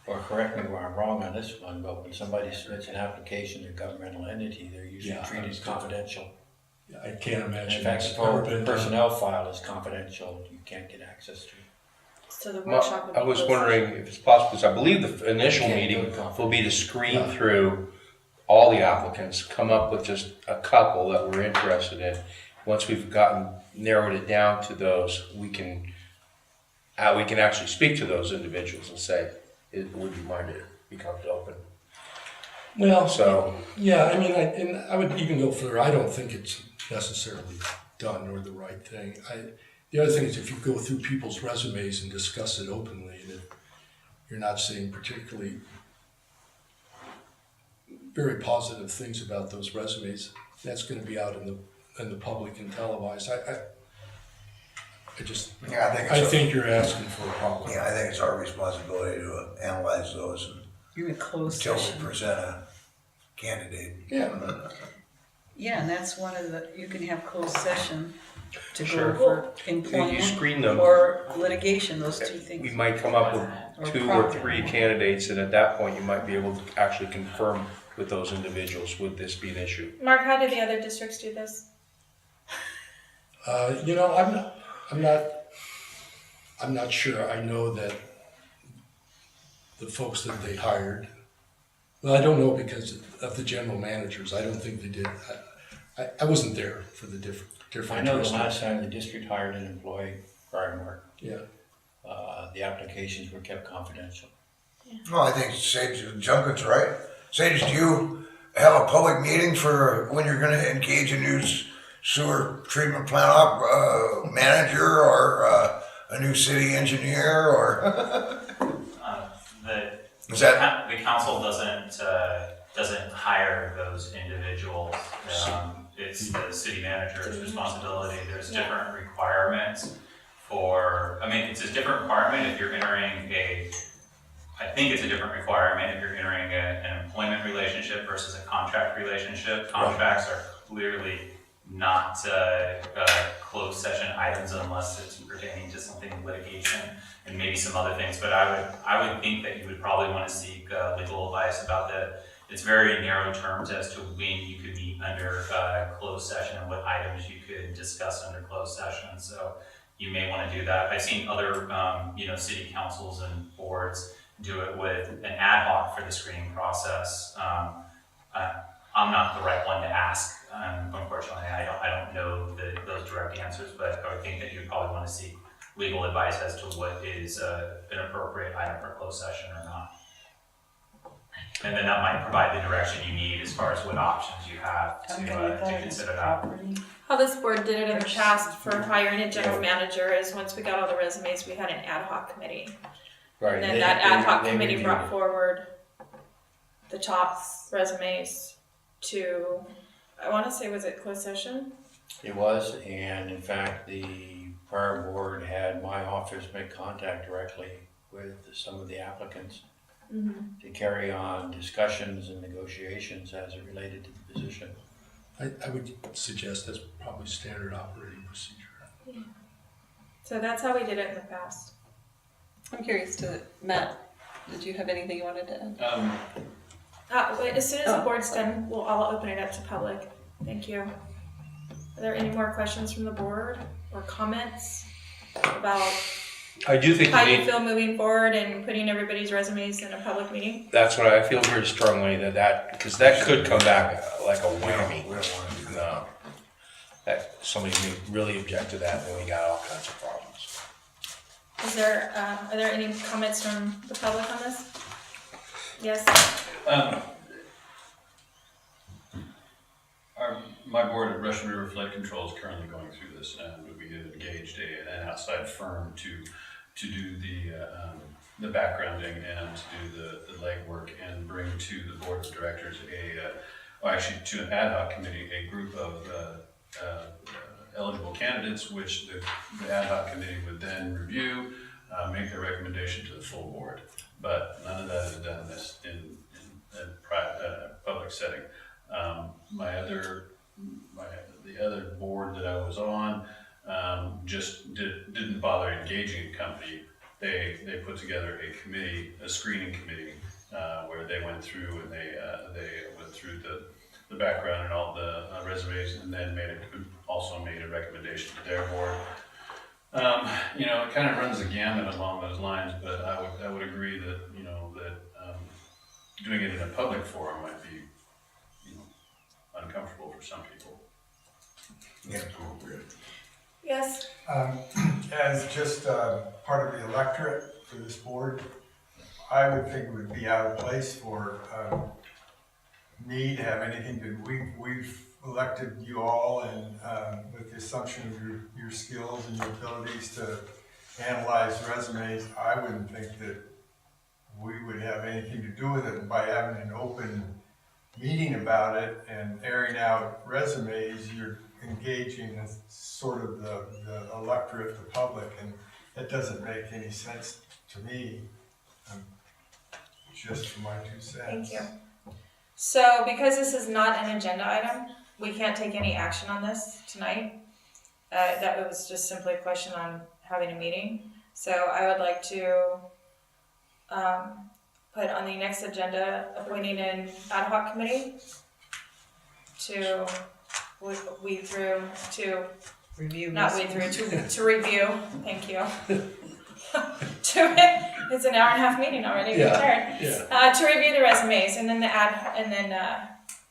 or correct me where I'm wrong on this one, but when somebody submits an application to a governmental entity, they're usually treated as confidential. I can't imagine. In fact, the whole personnel file is confidential, you can't get access to it. So the workshop would be I was closed. wondering if it's possible, because I believe the initial meeting will be to screen through all the applicants, come up with just a couple that we're interested in. Once we've narrowed it down to those, we can actually speak to those individuals and say, would you mind it becomes open? Well, so yeah, I mean, I would even go further. I don't think it's necessarily done or the right thing. The other thing is if you go through people's resumes and discuss it openly, and if you're not saying particularly very positive things about those resumes, that's going to be out in the public and televised. I think you're asking for a problem. Yeah, I think it's our responsibility to analyze those until we present a candidate. Yeah, and that's one of you can have closed session to Sure. go for You employment screen them. or litigation, those two things. We might come up with 2 or 3 candidates, and at that point, you might be able to actually confirm with those individuals, would this be an issue? Mark, how did the other districts do this? I'm not sure. I know that the folks that they hired, well, I don't know because of the general managers. I don't think they did. I wasn't there for the different. I know the last time the district hired an employee, prior to Mark, the applications were kept confidential. No, I think Sage Junkin's right. Sage, do you have a public meeting for when you're going to engage a new sewer treatment plant manager or a new city engineer or? The council doesn't hire those individuals. It's the city manager's responsibility. There's different requirements it's a different requirement if you're entering I think it's a different requirement if you're entering an employment relationship versus a contract relationship. Contracts are clearly not closed session items unless it's pertaining to something litigation and maybe some other things. But I would think that you would probably want to seek legal advice about it's very narrow terms as to when you could meet under closed session and what items you could discuss under closed session. So you may want to do that. I've seen other city councils and boards do it with an ad hoc for the screening process. I'm not the right one to ask. Unfortunately, I don't know those direct answers, but I would think that you'd probably want to seek legal advice as to what is an appropriate item for closed session or not. And then that might provide the direction you need as far as what options you have to consider that. How this board did it in the past for hiring a general manager is once we got all the resumes, we had an ad hoc committee. Right. And then that ad hoc committee brought forward the top resumes to, I want to say, was it closed session? It was, and in fact, the prior board had my office make contact directly with some of the applicants to carry on discussions and negotiations as it related to the position. I would suggest that's probably standard operating procedure. Yeah. So that's how we did it in the past. I'm curious Matt, did you have anything you wanted to add? Wait, as soon as the board's done, I'll open it up to public. Thank you. Are there any more questions from the board or comments about I do think how we you need, feel moving forward and putting everybody's resumes in a public meeting? that's what I feel very strongly because that could come back like a whammy. We don't wanna do that. No. That somebody may really object to that, and we got all kinds of problems. Are there any comments from the public on this? Yes? My board at Russian River Flood Control is currently going through this, and we have engaged an outside firm to do the backgrounding and to do the legwork and bring to the board of directors to an ad hoc committee, a group of eligible candidates, which the ad hoc committee would then review, make their recommendation to the full board. But none of that is done in a private, public setting. The other board that I was on just didn't bother engaging a company. They put together a committee, a screening committee, where they went through and they went through the background and all the resumes, and then also made a recommendation to their board. It kind of runs the gamut along those lines, but I would agree that doing it in a public forum might be uncomfortable for some people. Inappropriate. Yes? As just part of the electorate for this board, I would think it would be out of place for me to have anything to, we've elected you all, and with the assumption of your skills and your abilities to analyze resumes, I wouldn't think that we would have anything to do with it. And by having an open meeting about it and airing out resumes, you're engaging in sort of the electorate, the public, and it doesn't make any sense to me, just for my 2 cents. Thank you. So because this is not an agenda item, we can't take any action on this tonight. That was just simply a question on having a meeting. So I would like to put on the next agenda appointing an ad hoc committee to weed through, to Review. not weed through, to review. Thank you. It's an hour and a half meeting already. Yeah, I'm tired. To review the resumes and then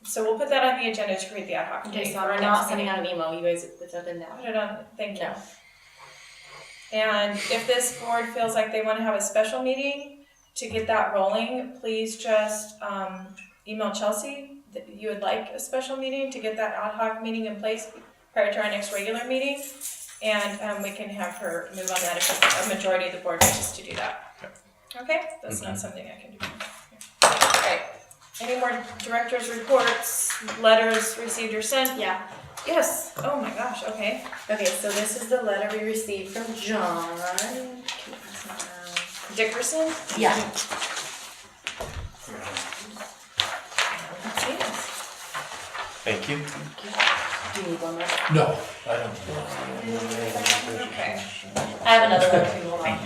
so we'll put that on the agenda to create the ad hoc committee. Okay, so for our I'm not next sending meeting. out an email, you guys put something down. Put it on. Thank you. No. And if this board feels like they want to have a special meeting to get that rolling, please just email Chelsea that you would like a special meeting to get that ad hoc meeting in place prior to our next regular meeting. And we can have her move on that if a majority of the board wishes to do that. Okay? That's not something I can do. All right. Any more director's reports, letters received or sent? Yeah. Yes. Oh my gosh. Okay. Okay, so this is the letter we received from John. Dickerson? Yeah. Let's see this. Thank you. Do you need one more? No. I don't. Okay. I have another one if you hold on.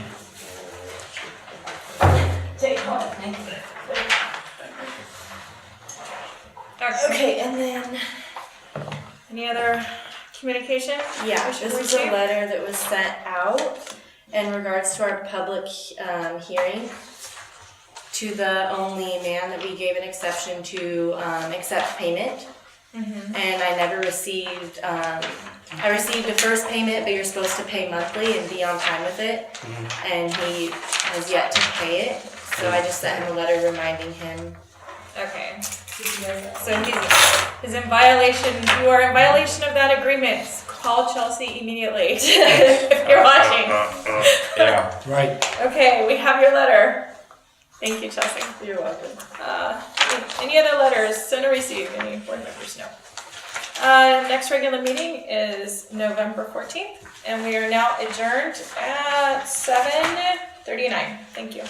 Take one. Okay, and then, Any other communication? yeah, we should this is a receive? letter that was sent out in regards to our public hearing to the only man that we gave an exception to accept payment. Mm-hmm. And I never received, I received a first payment, but you're supposed to pay monthly and be on time with it. And he has yet to pay it, so I just sent him a letter reminding him. Okay. So he's in violation, you are in violation of that agreement. Call Chelsea immediately if you're watching. Yeah. Right. Okay, we have your letter. Thank you, Chelsea. You're welcome. Any other letters sent or received? Any board members? No. Next regular meeting is November 14th, and we are now adjourned at 7:39. Thank you.